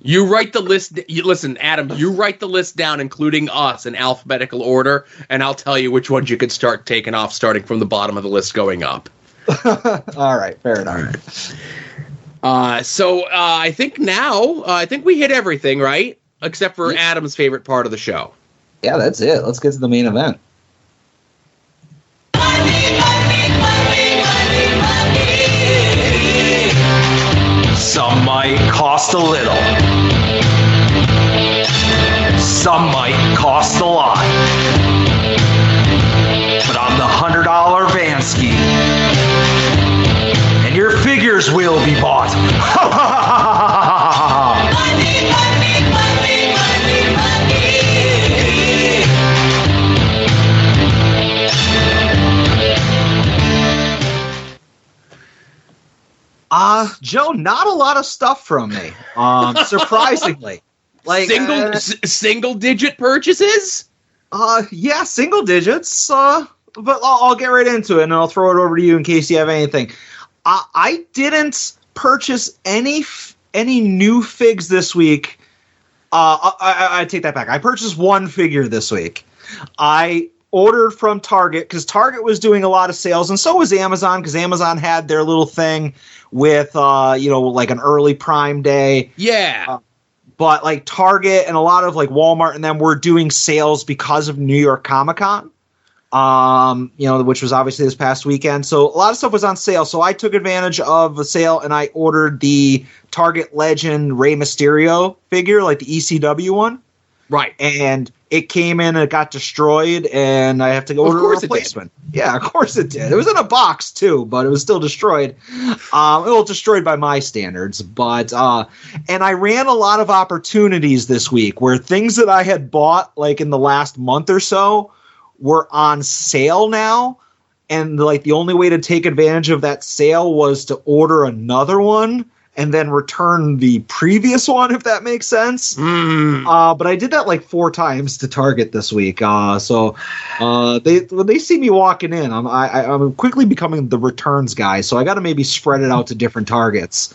Speaker 1: You write the list. Listen, Adam. You write the list down, including us, in alphabetical order, and I'll tell you which ones you could start taking off, starting from the bottom of the list, going up.
Speaker 2: All right, fair enough.
Speaker 1: So I think we hit everything, right? Except for Adam's favorite part of the show.
Speaker 2: Yeah, that's it. Let's get to the main event.
Speaker 10: Some might cost a little. Some might cost a lot. But I'm the $100 Vansky. And your figures will be bought.
Speaker 2: Joe, not a lot of stuff from me. Surprisingly, like
Speaker 1: single digit purchases.
Speaker 2: Yeah, single digits. But I'll get right into it, and I'll throw it over to you in case you have anything. I didn't purchase any new figs this week. I take that back. I purchased one figure this week. I ordered from Target because Target was doing a lot of sales, and so was Amazon because Amazon had their little thing with like an early Prime Day.
Speaker 1: Yeah.
Speaker 2: But like Target and a lot of like Walmart and them were doing sales because of New York Comic Con. Which was obviously this past weekend. So a lot of stuff was on sale. So I took advantage of the sale and I ordered the Target Legend Rey Mysterio figure, like the ECW one.
Speaker 1: Right.
Speaker 2: And it came in and it got destroyed and I have to go order a replacement. Yeah, of course it did. It was in a box too, but it was still destroyed. Destroyed by my standards. But and I ran a lot of opportunities this week where things that I had bought like in the last month or so were on sale now, and like the only way to take advantage of that sale was to order another one and then return the previous one, if that makes sense. But I did that like 4 times to Target this week. So when they see me walking in, I'm quickly becoming the returns guy. So I got to maybe spread it out to different Targets.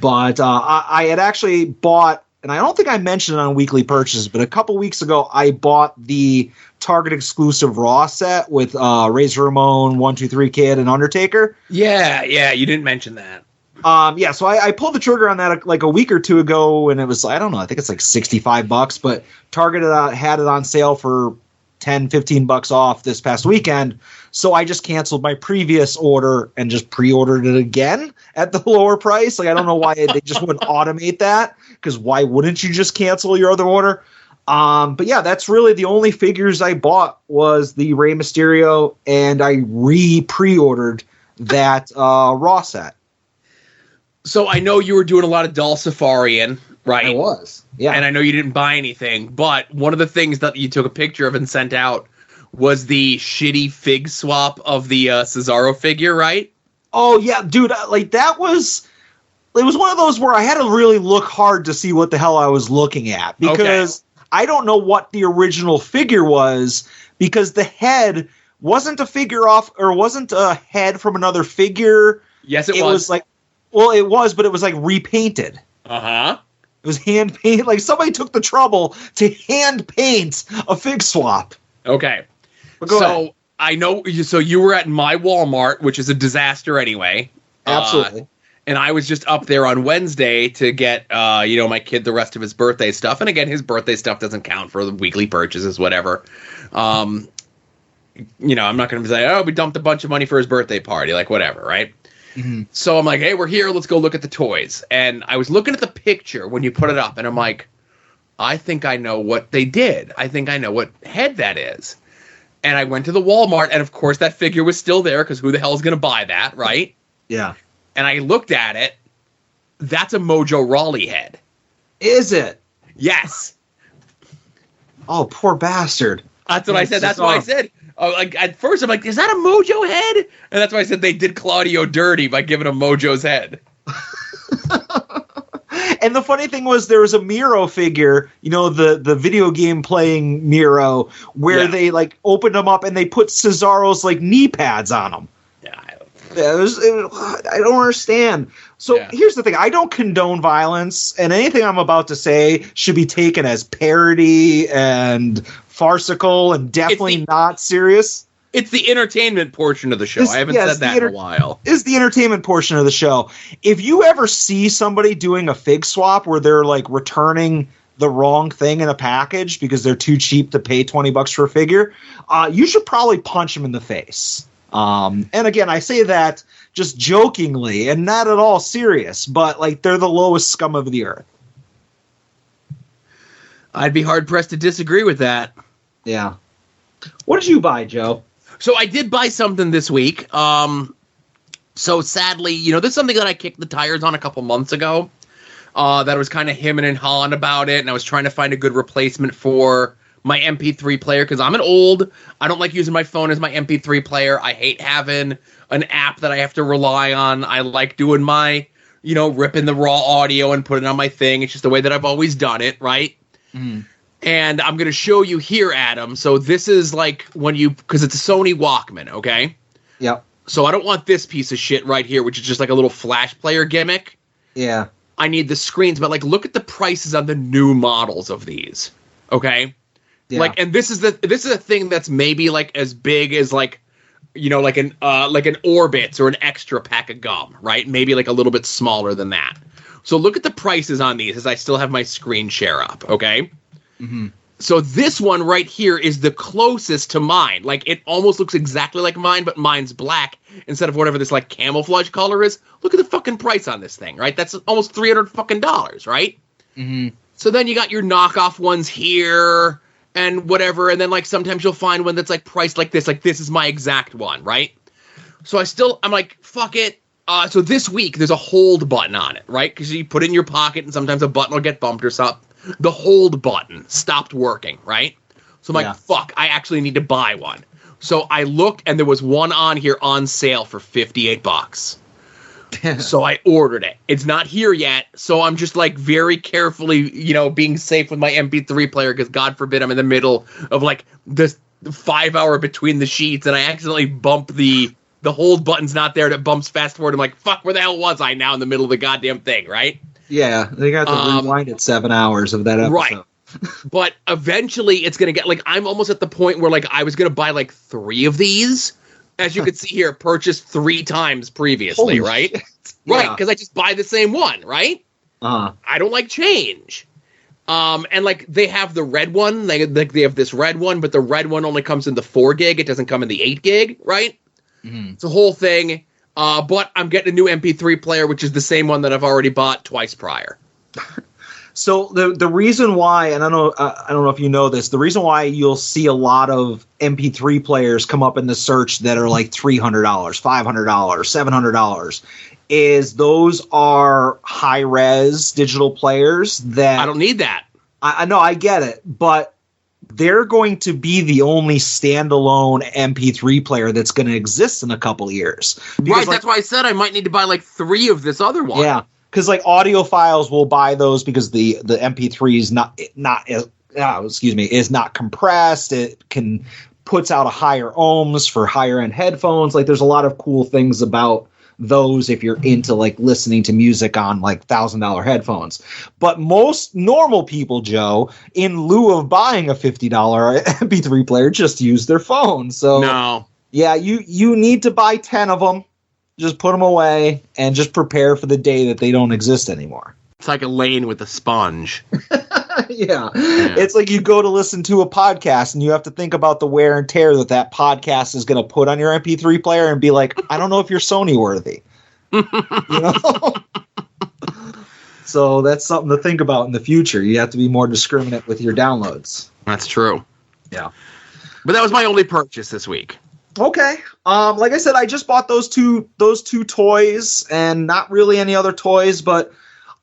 Speaker 2: But I had actually bought, and I don't think I mentioned it on Weekly Purchases, but a couple weeks ago I bought the Target exclusive Raw set with Razor Ramon, 1-2-3 Kid, and Undertaker.
Speaker 1: Yeah, you didn't mention that.
Speaker 2: So I pulled the trigger on that like a week or two ago, and it was, I don't know, I think it's like $65, but Target had it on sale for $10-15 off this past weekend. So I just canceled my previous order and just pre-ordered it again at the lower price. Like, I don't know why they just wouldn't automate that, because why wouldn't you just cancel your other order? But yeah, that's really the only figures I bought was the Rey Mysterio, and I pre-ordered that Raw set.
Speaker 1: So I know you were doing a lot of Dulcifarian, right?
Speaker 2: I was, yeah.
Speaker 1: And I know you didn't buy anything, but one of the things that you took a picture of and sent out was the shitty fig swap of the Cesaro figure, right?
Speaker 2: Oh, yeah, dude, like that was... It was one of those where I had to really look hard to see what the hell I was looking at, because I don't know what the original figure was, because the head wasn't a figure off, or wasn't a head from another figure.
Speaker 1: Yes, it was.
Speaker 2: It was like, well, it was, but it was like repainted.
Speaker 1: Uh-huh.
Speaker 2: It was hand painted. Like somebody took the trouble to hand paint a fig swap.
Speaker 1: Okay.
Speaker 2: Go ahead.
Speaker 1: I know, so you were at my Walmart, which is a disaster anyway.
Speaker 2: Absolutely.
Speaker 1: And I was just up there on Wednesday to get, my kid the rest of his birthday stuff. And again, his birthday stuff doesn't count for the weekly purchases, whatever. I'm not going to say, oh, we dumped a bunch of money for his birthday party, like whatever, right? Mm-hmm. So I'm like, hey, we're here. Let's go look at the toys. And I was looking at the picture when you put it up, and I'm like, I think I know what they did. I think I know what head that is. And I went to the Walmart, and of course that figure was still there, because who the hell is going to buy that, right?
Speaker 2: Yeah.
Speaker 1: And I looked at it. That's a Mojo Rawley head.
Speaker 2: Is it?
Speaker 1: Yes.
Speaker 2: Oh, poor bastard.
Speaker 1: That's what I said. That's what I said. Like at first, I'm like, is that a Mojo head? And that's why I said they did Claudio dirty by giving him Mojo's head.
Speaker 2: And the funny thing was, there was a Miro figure, the video game playing Miro, where they like opened them up and they put Cesaro's like knee pads on them. I don't understand. So here's the thing. I don't condone violence, and anything I'm about to say should be taken as parody and farcical and definitely not serious.
Speaker 1: It's the entertainment portion of the show. I haven't said that in a while.
Speaker 2: It's the entertainment portion of the show. If you ever see somebody doing a fig swap where they're like returning the wrong thing in a package because they're too cheap to pay $20 for a figure, you should probably punch them in the face. And again, I say that just jokingly and not at all serious, but like they're the lowest scum of the earth.
Speaker 1: I'd be hard pressed to disagree with that.
Speaker 2: Yeah. What did you buy, Joe?
Speaker 1: So I did buy something this week. So sadly, this is something that I kicked the tires on a couple months ago. That I was kind of hemming and hawing about it, and I was trying to find a good replacement for my MP3 player, because I'm I don't like using my phone as my MP3 player. I hate having an app that I have to rely on. I like doing my, ripping the raw audio and putting it on my thing. It's just the way that I've always done it, right? Mm. And I'm going to show you here, Adam. So this is like because it's a Sony Walkman, okay?
Speaker 2: Yep.
Speaker 1: So I don't want this piece of shit right here, which is just like a little flash player gimmick.
Speaker 2: Yeah.
Speaker 1: I need the screens, but like look at the prices on the new models of these, okay? Yeah. Like, and this is a thing that's maybe like as big as like, like an Orbitz or an extra pack of gum, right? Maybe like a little bit smaller than that. So look at the prices on these as I still have my screen share up, okay? Mm-hmm. So this one right here is the closest to mine. Like it almost looks exactly like mine, but mine's black instead of whatever this like camouflage color is. Look at the fucking price on this thing, right? That's almost $300 fucking dollars, right? Mm-hmm. So then you got your knockoff ones here and whatever, and then like sometimes you'll find one that's like priced like this is my exact one, right? So I'm like, fuck it. So this week there's a hold button on it, right? Because you put it in your pocket and sometimes a button will get bumped or something. The hold button stopped working, right? So I'm like, fuck, I actually need to buy one. So I looked and there was one on here on sale for $58. So I ordered it. It's not here yet, so I'm just like very carefully, being safe with my MP3 player because God forbid I'm in the middle of like this 5 hour between the sheets and I accidentally bump the hold button's not there. That bumps fast forward. I'm like, fuck, where the hell was I now in the middle of the goddamn thing, right?
Speaker 2: Yeah, they got to rewind it 7 hours of that episode.
Speaker 1: Right. But eventually it's going to get, like, I'm almost at the point where, like, I was going to buy, like, 3 of these. As you can see here, purchased 3 times previously,
Speaker 2: Holy
Speaker 1: right?
Speaker 2: shit.
Speaker 1: Right,
Speaker 2: Yeah.
Speaker 1: because I just buy the same one, right? I don't like change. And, like, they have the red one. They have this red one, but the red one only comes in the 4 gig. It doesn't come in the 8 gig, right?
Speaker 2: Mm-hmm.
Speaker 1: It's a whole thing. But I'm getting a new MP3 player, which is the same one that I've already bought twice prior.
Speaker 2: So the reason why, and I don't know if you know this, the reason why you'll see a lot of MP3 players come up in the search that are like $300, $500, $700 is those are high res digital players that
Speaker 1: I don't need that.
Speaker 2: I know, I get it, but they're going to be the only standalone MP3 player that's going to exist in a couple years.
Speaker 1: Right, that's why I said I might need to buy like 3 of this other one.
Speaker 2: Yeah, because like audiophiles will buy those because the MP3 is not compressed. It puts out a higher ohms for higher end headphones. Like there's a lot of cool things about those if you're into like listening to music on like $1,000 headphones. But most normal people, Joe, in lieu of buying a $50 MP3 player, just use their phone. So
Speaker 1: no,
Speaker 2: yeah, you need to buy 10 of them. Just put them away and just prepare for the day that they don't exist anymore.
Speaker 1: It's like a lane with a sponge.
Speaker 2: Yeah. It's like you go to listen to a podcast and you have to think about the wear and tear that podcast is going to put on your MP3 player and be like, I don't know if you're Sony worthy. You know? So that's something to think about in the future. You have to be more discriminate with your downloads.
Speaker 1: That's true.
Speaker 2: Yeah.
Speaker 1: But that was my only purchase this week.
Speaker 2: Okay. Like I said, I just bought those two toys and not really any other toys, but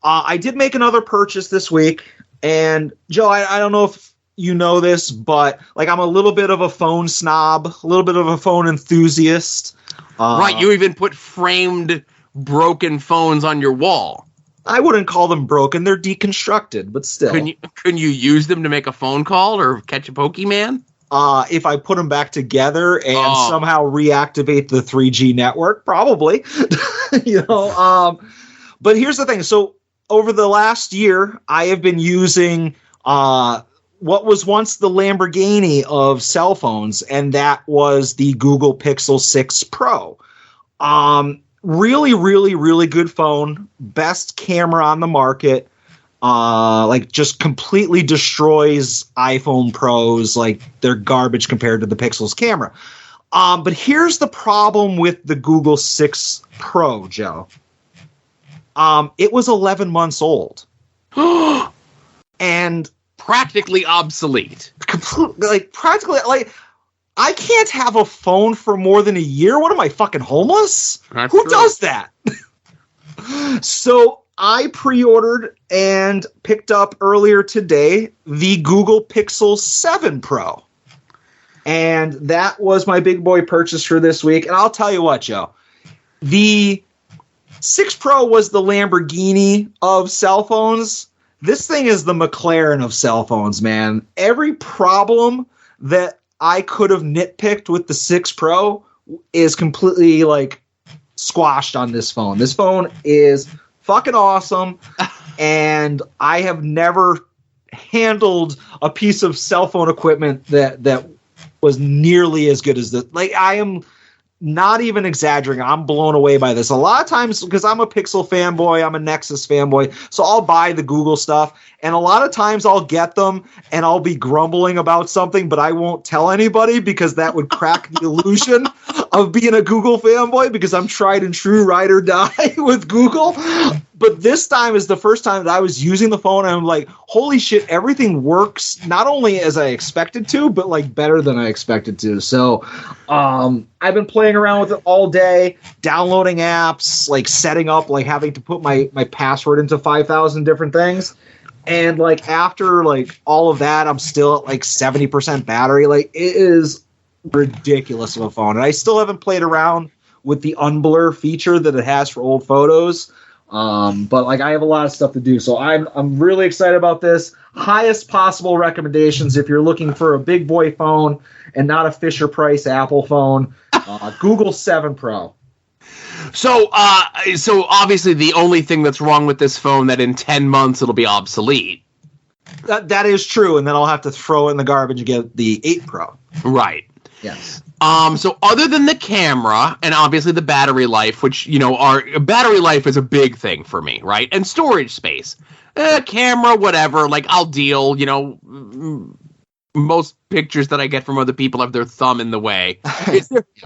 Speaker 2: I did make another purchase this week. And Joe, I don't know if you know this, but like I'm a little bit of a phone snob, a little bit of a phone enthusiast.
Speaker 1: Right, you even put framed broken phones on your wall.
Speaker 2: I wouldn't call them broken; they're deconstructed, but still.
Speaker 1: Couldn't you use them to make a phone call or catch a Pokemon?
Speaker 2: If I put them back together and somehow reactivate the 3G network, probably. But here's the thing. So over the last year, I have been using what was once the Lamborghini of cell phones, and that was the Google Pixel 6 Pro. Really, really, really good phone. Best camera on the market. Like just completely destroys iPhone Pros. Like they're garbage compared to the Pixel's camera. But here's the problem with the Google 6 Pro, Joe. It was 11 months old. And
Speaker 1: practically obsolete.
Speaker 2: Practically, I can't have a phone for more than a year. What am I, fucking homeless?
Speaker 1: That's
Speaker 2: Who
Speaker 1: true.
Speaker 2: does that? So I pre-ordered and picked up earlier today the Google Pixel 7 Pro. And that was my big boy purchase for this week. And I'll tell you what, Joe. The 6 Pro was the Lamborghini of cell phones. This thing is the McLaren of cell phones, man. Every problem that I could have nitpicked with the 6 Pro is completely like squashed on this phone. This phone is fucking awesome, and I have never handled a piece of cell phone equipment that was nearly as good as this. Like, I am not even exaggerating. I'm blown away by this. A lot of times, because I'm a Pixel fanboy, I'm a Nexus fanboy, so I'll buy the Google stuff, and a lot of times I'll get them, and I'll be grumbling about something, but I won't tell anybody because that would crack the illusion of being a Google fanboy, because I'm tried and true, ride or die with Google. But this time is the first time that I was using the phone, and I'm like, holy shit, everything works not only as I expected to, but like better than I expected to. So I've been playing around with it all day, downloading apps, like setting up, like having to put my password into 5,000 different things. And like after like all of that, I'm still at like 70% battery. Like, it is ridiculous of a phone. And I still haven't played around with the unblur feature that it has for old photos. But like I have a lot of stuff to do, so I'm really excited about this. Highest possible recommendations if you're looking for a big boy phone and not a Fisher Price Apple phone. Google 7 Pro.
Speaker 1: So obviously the only thing that's wrong with this phone that in 10 months it'll be obsolete.
Speaker 2: That is true, and then I'll have to throw it in the garbage and get the 8 Pro.
Speaker 1: Right.
Speaker 2: Yes.
Speaker 1: So other than the camera and obviously the battery life, which, battery life is a big thing for me, right? And storage space. Camera, whatever, like I'll deal, most pictures that I get from other people have their thumb in the way.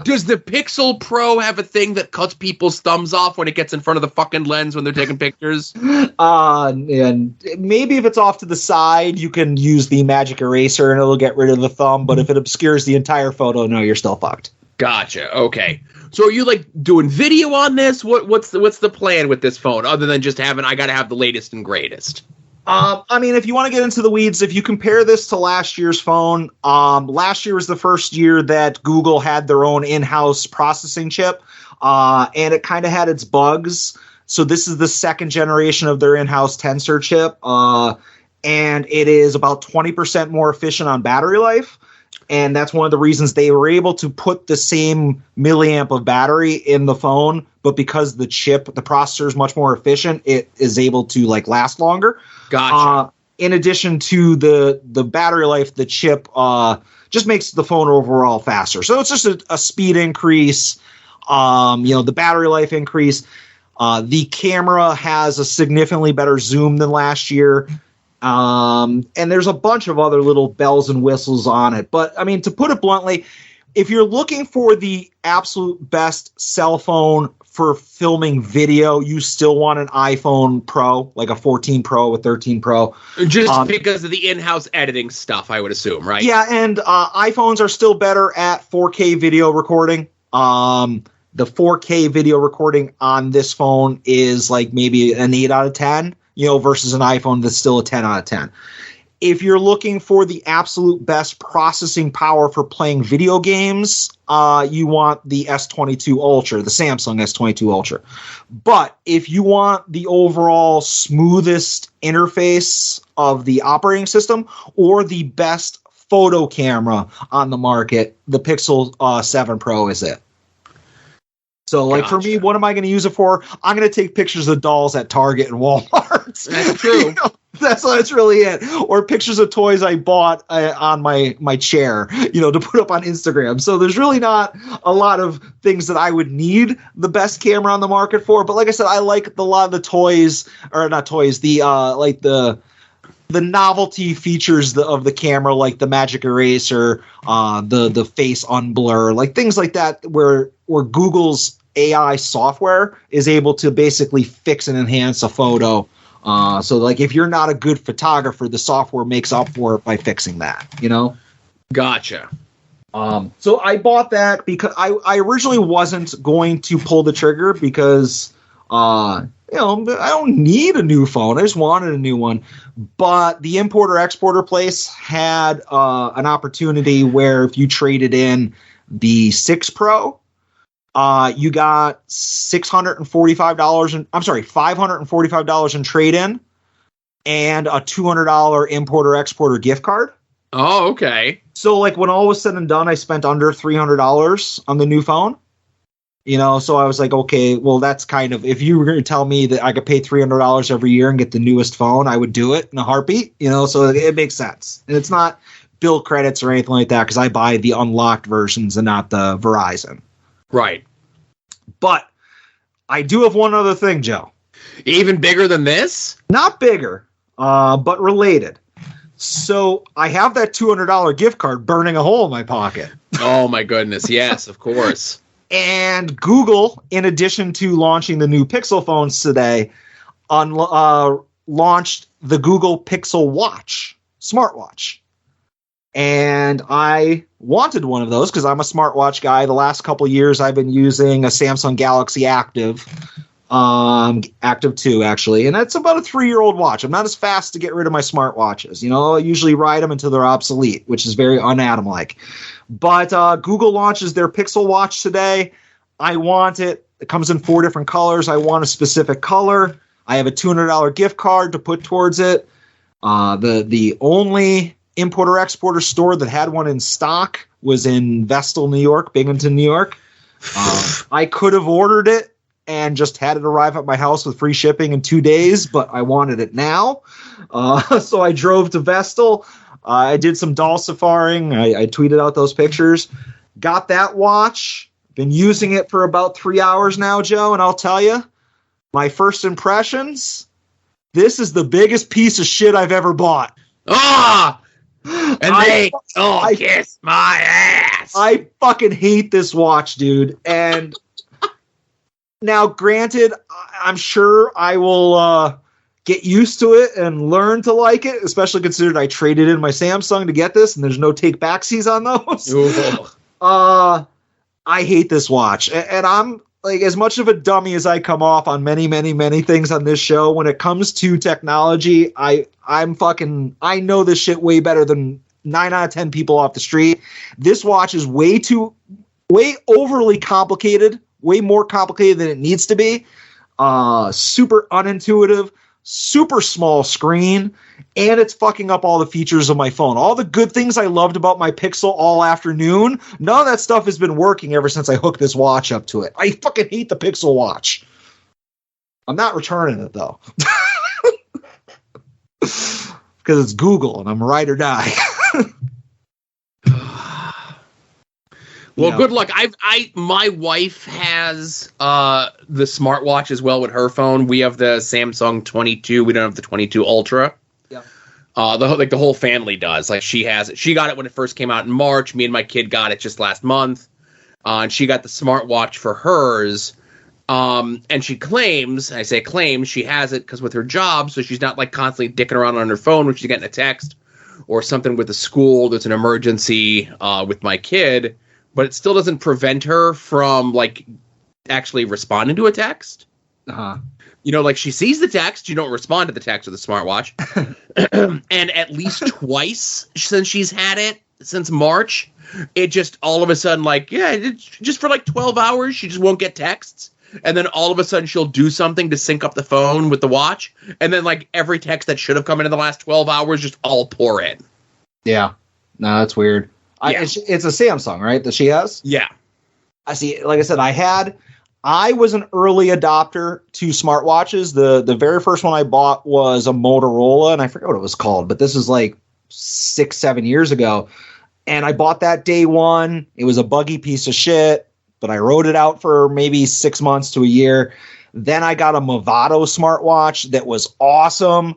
Speaker 1: Does the Pixel Pro have a thing that cuts people's thumbs off when it gets in front of the fucking lens when they're taking pictures?
Speaker 2: And maybe if it's off to the side, you can use the magic eraser and it'll get rid of the thumb. But if it obscures the entire photo, no, you're still fucked.
Speaker 1: Gotcha. Okay. So are you like doing video on this? What's the plan with this phone other than just I got to have the latest and greatest?
Speaker 2: If you want to get into the weeds, if you compare this to last year's phone, last year was the first year that Google had their own in-house processing chip, and it kind of had its bugs. So this is the second generation of their in-house tensor chip, and it is about 20% more efficient on battery life. And that's one of the reasons they were able to put the same milliamp of battery in the phone, but because the processor is much more efficient, it is able to last longer.
Speaker 1: Gotcha.
Speaker 2: In addition to the battery life, the chip just makes the phone overall faster. So it's just a speed increase, the battery life increase. The camera has a significantly better zoom than last year. And there's a bunch of other little bells and whistles on it. But, to put it bluntly, if you're looking for the absolute best cell phone for filming video, you still want an iPhone Pro, like a 14 Pro, a 13 Pro.
Speaker 1: Just because of the in-house editing stuff, I would assume, right?
Speaker 2: Yeah, and iPhones are still better at 4K video recording. The 4K video recording on this phone is like maybe an 8 out of 10. Versus an iPhone that's still a 10 out of 10. If you're looking for the absolute best processing power for playing video games, you want the S22 Ultra, the Samsung S22 Ultra. But if you want the overall smoothest interface of the operating system or the best photo camera on the market, the Pixel 7 Pro is it. So, for me, what am I going to use it for? I'm going to take pictures of dolls at Target and Walmart.
Speaker 1: That's true.
Speaker 2: That's really it. Or pictures of toys I bought on my chair, to put up on Instagram. So there's really not a lot of things that I would need the best camera on the market for. But like I said, I like a lot of the toys, or not toys, the novelty features of the camera, like the magic eraser, the face unblur, like things like that, where Google's AI software is able to basically fix and enhance a photo. So if you're not a good photographer, the software makes up for it by fixing that,
Speaker 1: Gotcha.
Speaker 2: So I bought that because I originally wasn't going to pull the trigger because, I don't need a new phone. I just wanted a new one. But the importer-exporter place had an opportunity where if you traded in the 6 Pro, you got $545 in trade-in and a $200 importer-exporter gift card.
Speaker 1: Oh, okay.
Speaker 2: So, when all was said and done, I spent under $300 on the new phone. So I was like, okay, well, that's kind of, if you were going to tell me that I could pay $300 every year and get the newest phone, I would do it in a heartbeat, so it makes sense. And it's not bill credits or anything like that because I buy the unlocked versions and not the Verizon.
Speaker 1: Right.
Speaker 2: But I do have one other thing, Joe.
Speaker 1: Even bigger than this?
Speaker 2: Not bigger, but related. So I have that $200 gift card burning a hole in my pocket.
Speaker 1: Oh, my goodness. Yes, of course.
Speaker 2: And Google, in addition to launching the new Pixel phones today, launched the Google Pixel Watch, smartwatch. And I wanted one of those because I'm a smartwatch guy. The last couple of years I've been using a Samsung Galaxy Active, Active 2 actually, and that's about a 3-year-old watch. I'm not as fast to get rid of my smartwatches. I usually ride them until they're obsolete, which is very un-Adam-like. But Google launches their Pixel Watch today. I want it. It comes in 4 different colors. I want a specific color. I have a $200 gift card to put towards it. The only importer-exporter store that had one in stock was in Vestal, New York, Binghamton, New York. I could have ordered it and just had it arrive at my house with free shipping in 2 days, but I wanted it now. So I drove to Vestal. I did some doll safaring. I tweeted out those pictures. Got that watch. Been using it for about 3 hours now, Joe, and I'll tell you, my first impressions, this is the biggest piece of shit I've ever bought.
Speaker 1: Ah! And kiss my ass.
Speaker 2: I fucking hate this watch, dude. And now, granted, I'm sure I will get used to it and learn to like it, especially considering I traded in my Samsung to get this, and there's no take-backsies on those. I hate this watch. And I'm, like, as much of a dummy as I come off on many, many, many things on this show, when it comes to technology, I know this shit way better than 9 out of 10 people off the street. This watch is way overly complicated, way more complicated than it needs to be. Super unintuitive, super small screen, and it's fucking up all the features of my phone. All the good things I loved about my Pixel all afternoon, none of that stuff has been working ever since I hooked this watch up to it. I fucking hate the Pixel watch. I'm not returning it, though. Because it's Google, and I'm ride or die.
Speaker 1: Well, good luck. My wife has the smartwatch as well with her phone. We have the Samsung 22. We don't have the 22 Ultra.
Speaker 2: Yeah.
Speaker 1: The whole family does. Like, she has it. She got it when it first came out in March. Me and my kid got it just last month. And she got the smartwatch for hers. And she claims, I say claims, she has it because with her job, so she's not like constantly dicking around on her phone when she's getting a text or something with the school that's an emergency with my kid. But it still doesn't prevent her from, like, actually responding to a text.
Speaker 2: Uh-huh.
Speaker 1: You know, like, she sees the text, you don't respond to the text with the smartwatch. And at least twice since she's had it, since March, it just all of a sudden, like, just for like 12 hours, she just won't get texts. And then all of a sudden she'll do something to sync up the phone with the watch. And then, like, every text that should have come in the last 12 hours just all pour in.
Speaker 2: Yeah. No, that's weird.
Speaker 1: Yeah.
Speaker 2: It's a Samsung, right, that she has?
Speaker 1: Yeah.
Speaker 2: I see. Like I said, I was an early adopter to smartwatches. The very first one I bought was a Motorola, and I forget what it was called, but this is like 6-7 years ago. And I bought that day one. It was a buggy piece of shit, but I rode it out for maybe 6 months to a year. Then I got a Movado smartwatch that was awesome.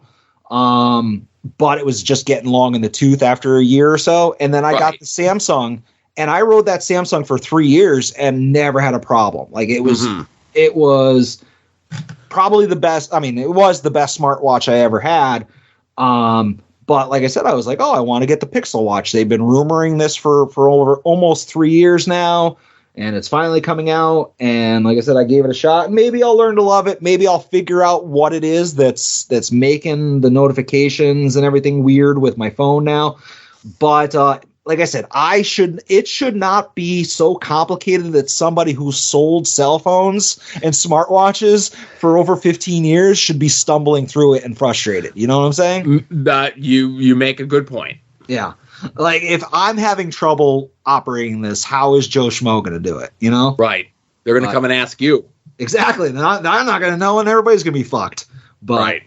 Speaker 2: But it was just getting long in the tooth after a year or so. And then I got the Samsung, and I rode that Samsung for 3 years and never had a problem. Like, it was probably the best. I mean, it was the best smartwatch I ever had. But like I said, I was like, I want to get the Pixel watch. They've been rumoring this for over almost 3 years now. And it's finally coming out, and like I said, I gave it a shot. Maybe I'll learn to love it. Maybe I'll figure out what it is that's making the notifications and everything weird with my phone now. But like I said, it should not be so complicated that somebody who sold cell phones and smartwatches for over 15 years should be stumbling through it and frustrated. You know what I'm saying?
Speaker 1: That you make a good point.
Speaker 2: Yeah. Like, if I'm having trouble operating this, how is Joe Schmo going to do it? You know?
Speaker 1: Right. They're going to come and ask you.
Speaker 2: Exactly. I'm not going to know, and everybody's going to be fucked. But,
Speaker 1: right.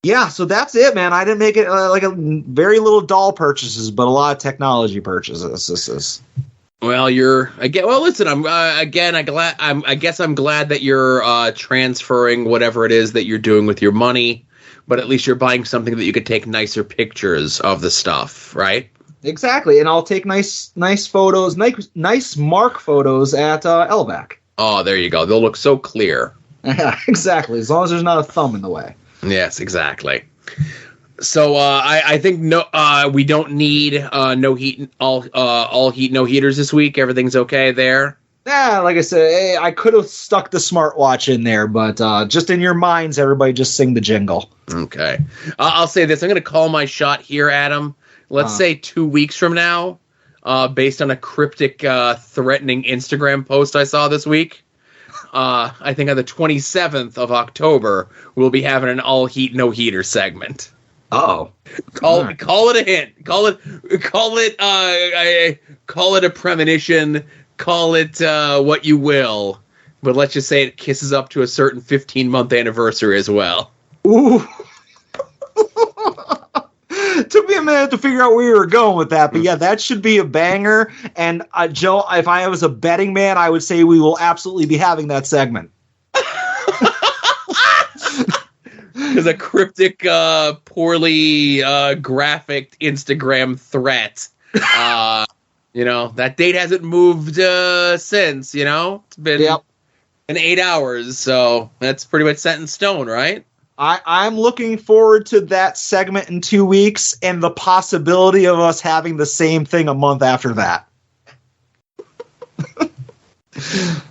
Speaker 2: Yeah, so that's it, man. I didn't make it like a very little doll purchases, but a lot of technology purchases. This is.
Speaker 1: Well, listen. I guess I'm glad that you're transferring whatever it is that you're doing with your money. But at least you're buying something that you could take nicer pictures of the stuff, right?
Speaker 2: Exactly, and I'll take nice photos, nice mark photos at LVAC.
Speaker 1: Oh, there you go. They'll look so clear.
Speaker 2: Yeah, exactly. As long as there's not a thumb in the way.
Speaker 1: Yes, exactly. So I think we don't need no heat, all heat, no heaters this week. Everything's okay there.
Speaker 2: Yeah, like I said, I could have stuck the smartwatch in there, but just in your minds, everybody just sing the jingle.
Speaker 1: Okay. I'll say this. I'm going to call my shot here, Adam. Let's say 2 weeks from now, based on a cryptic, threatening Instagram post I saw this week. I think on the 27th of October, we'll be having an all heat, no heater segment.
Speaker 2: Oh,
Speaker 1: call it a hint. Call it a premonition. Call it what you will. But let's just say it kisses up to a certain 15-month anniversary as well.
Speaker 2: Ooh. It took me a minute to figure out where you were going with that, but yeah, that should be a banger. And Joe, if I was a betting man, I would say we will absolutely be having that segment.
Speaker 1: Because a cryptic, poorly graphic Instagram threat. That date hasn't moved since, It's been 8 hours, so that's pretty much set in stone, right?
Speaker 2: I'm looking forward to that segment in 2 weeks and the possibility of us having the same thing a month after that.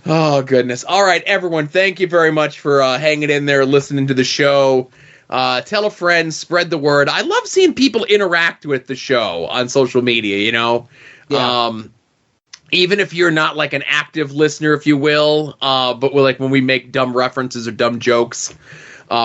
Speaker 1: Oh, goodness. All right, everyone, thank you very much for hanging in there, listening to the show. Tell a friend, spread the word. I love seeing people interact with the show on social media, Yeah. Even if you're not like an active listener, if you will, but when we make dumb references or dumb jokes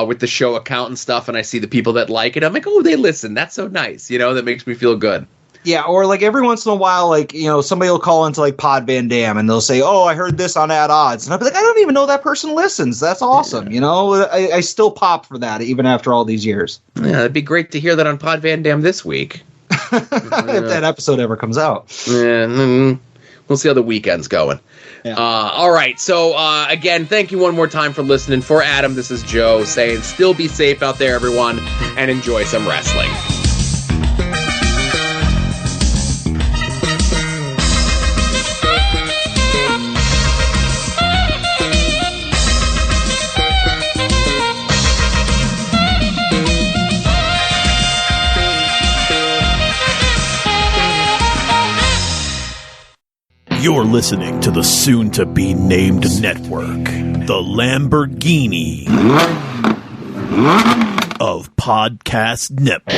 Speaker 1: with the show account and stuff, and I see the people that like it, I'm like, oh, they listen. That's so nice. That makes me feel good.
Speaker 2: Yeah, or every once in a while, somebody will call into Pod Van Dam and they'll say, oh, I heard this on At Odds. And I'll be like, I don't even know that person listens. That's awesome. I still pop for that even after all these years.
Speaker 1: Yeah, it'd be great to hear that on Pod Van Dam this week.
Speaker 2: If that episode ever comes out.
Speaker 1: Yeah, we'll see how the weekend's going.
Speaker 2: Yeah.
Speaker 1: All right. So, again, thank you one more time for listening. For Adam, this is Joe saying still be safe out there, everyone, and enjoy some wrestling.
Speaker 3: You're listening to the soon-to-be-named network, the Lamborghini of podcast networks.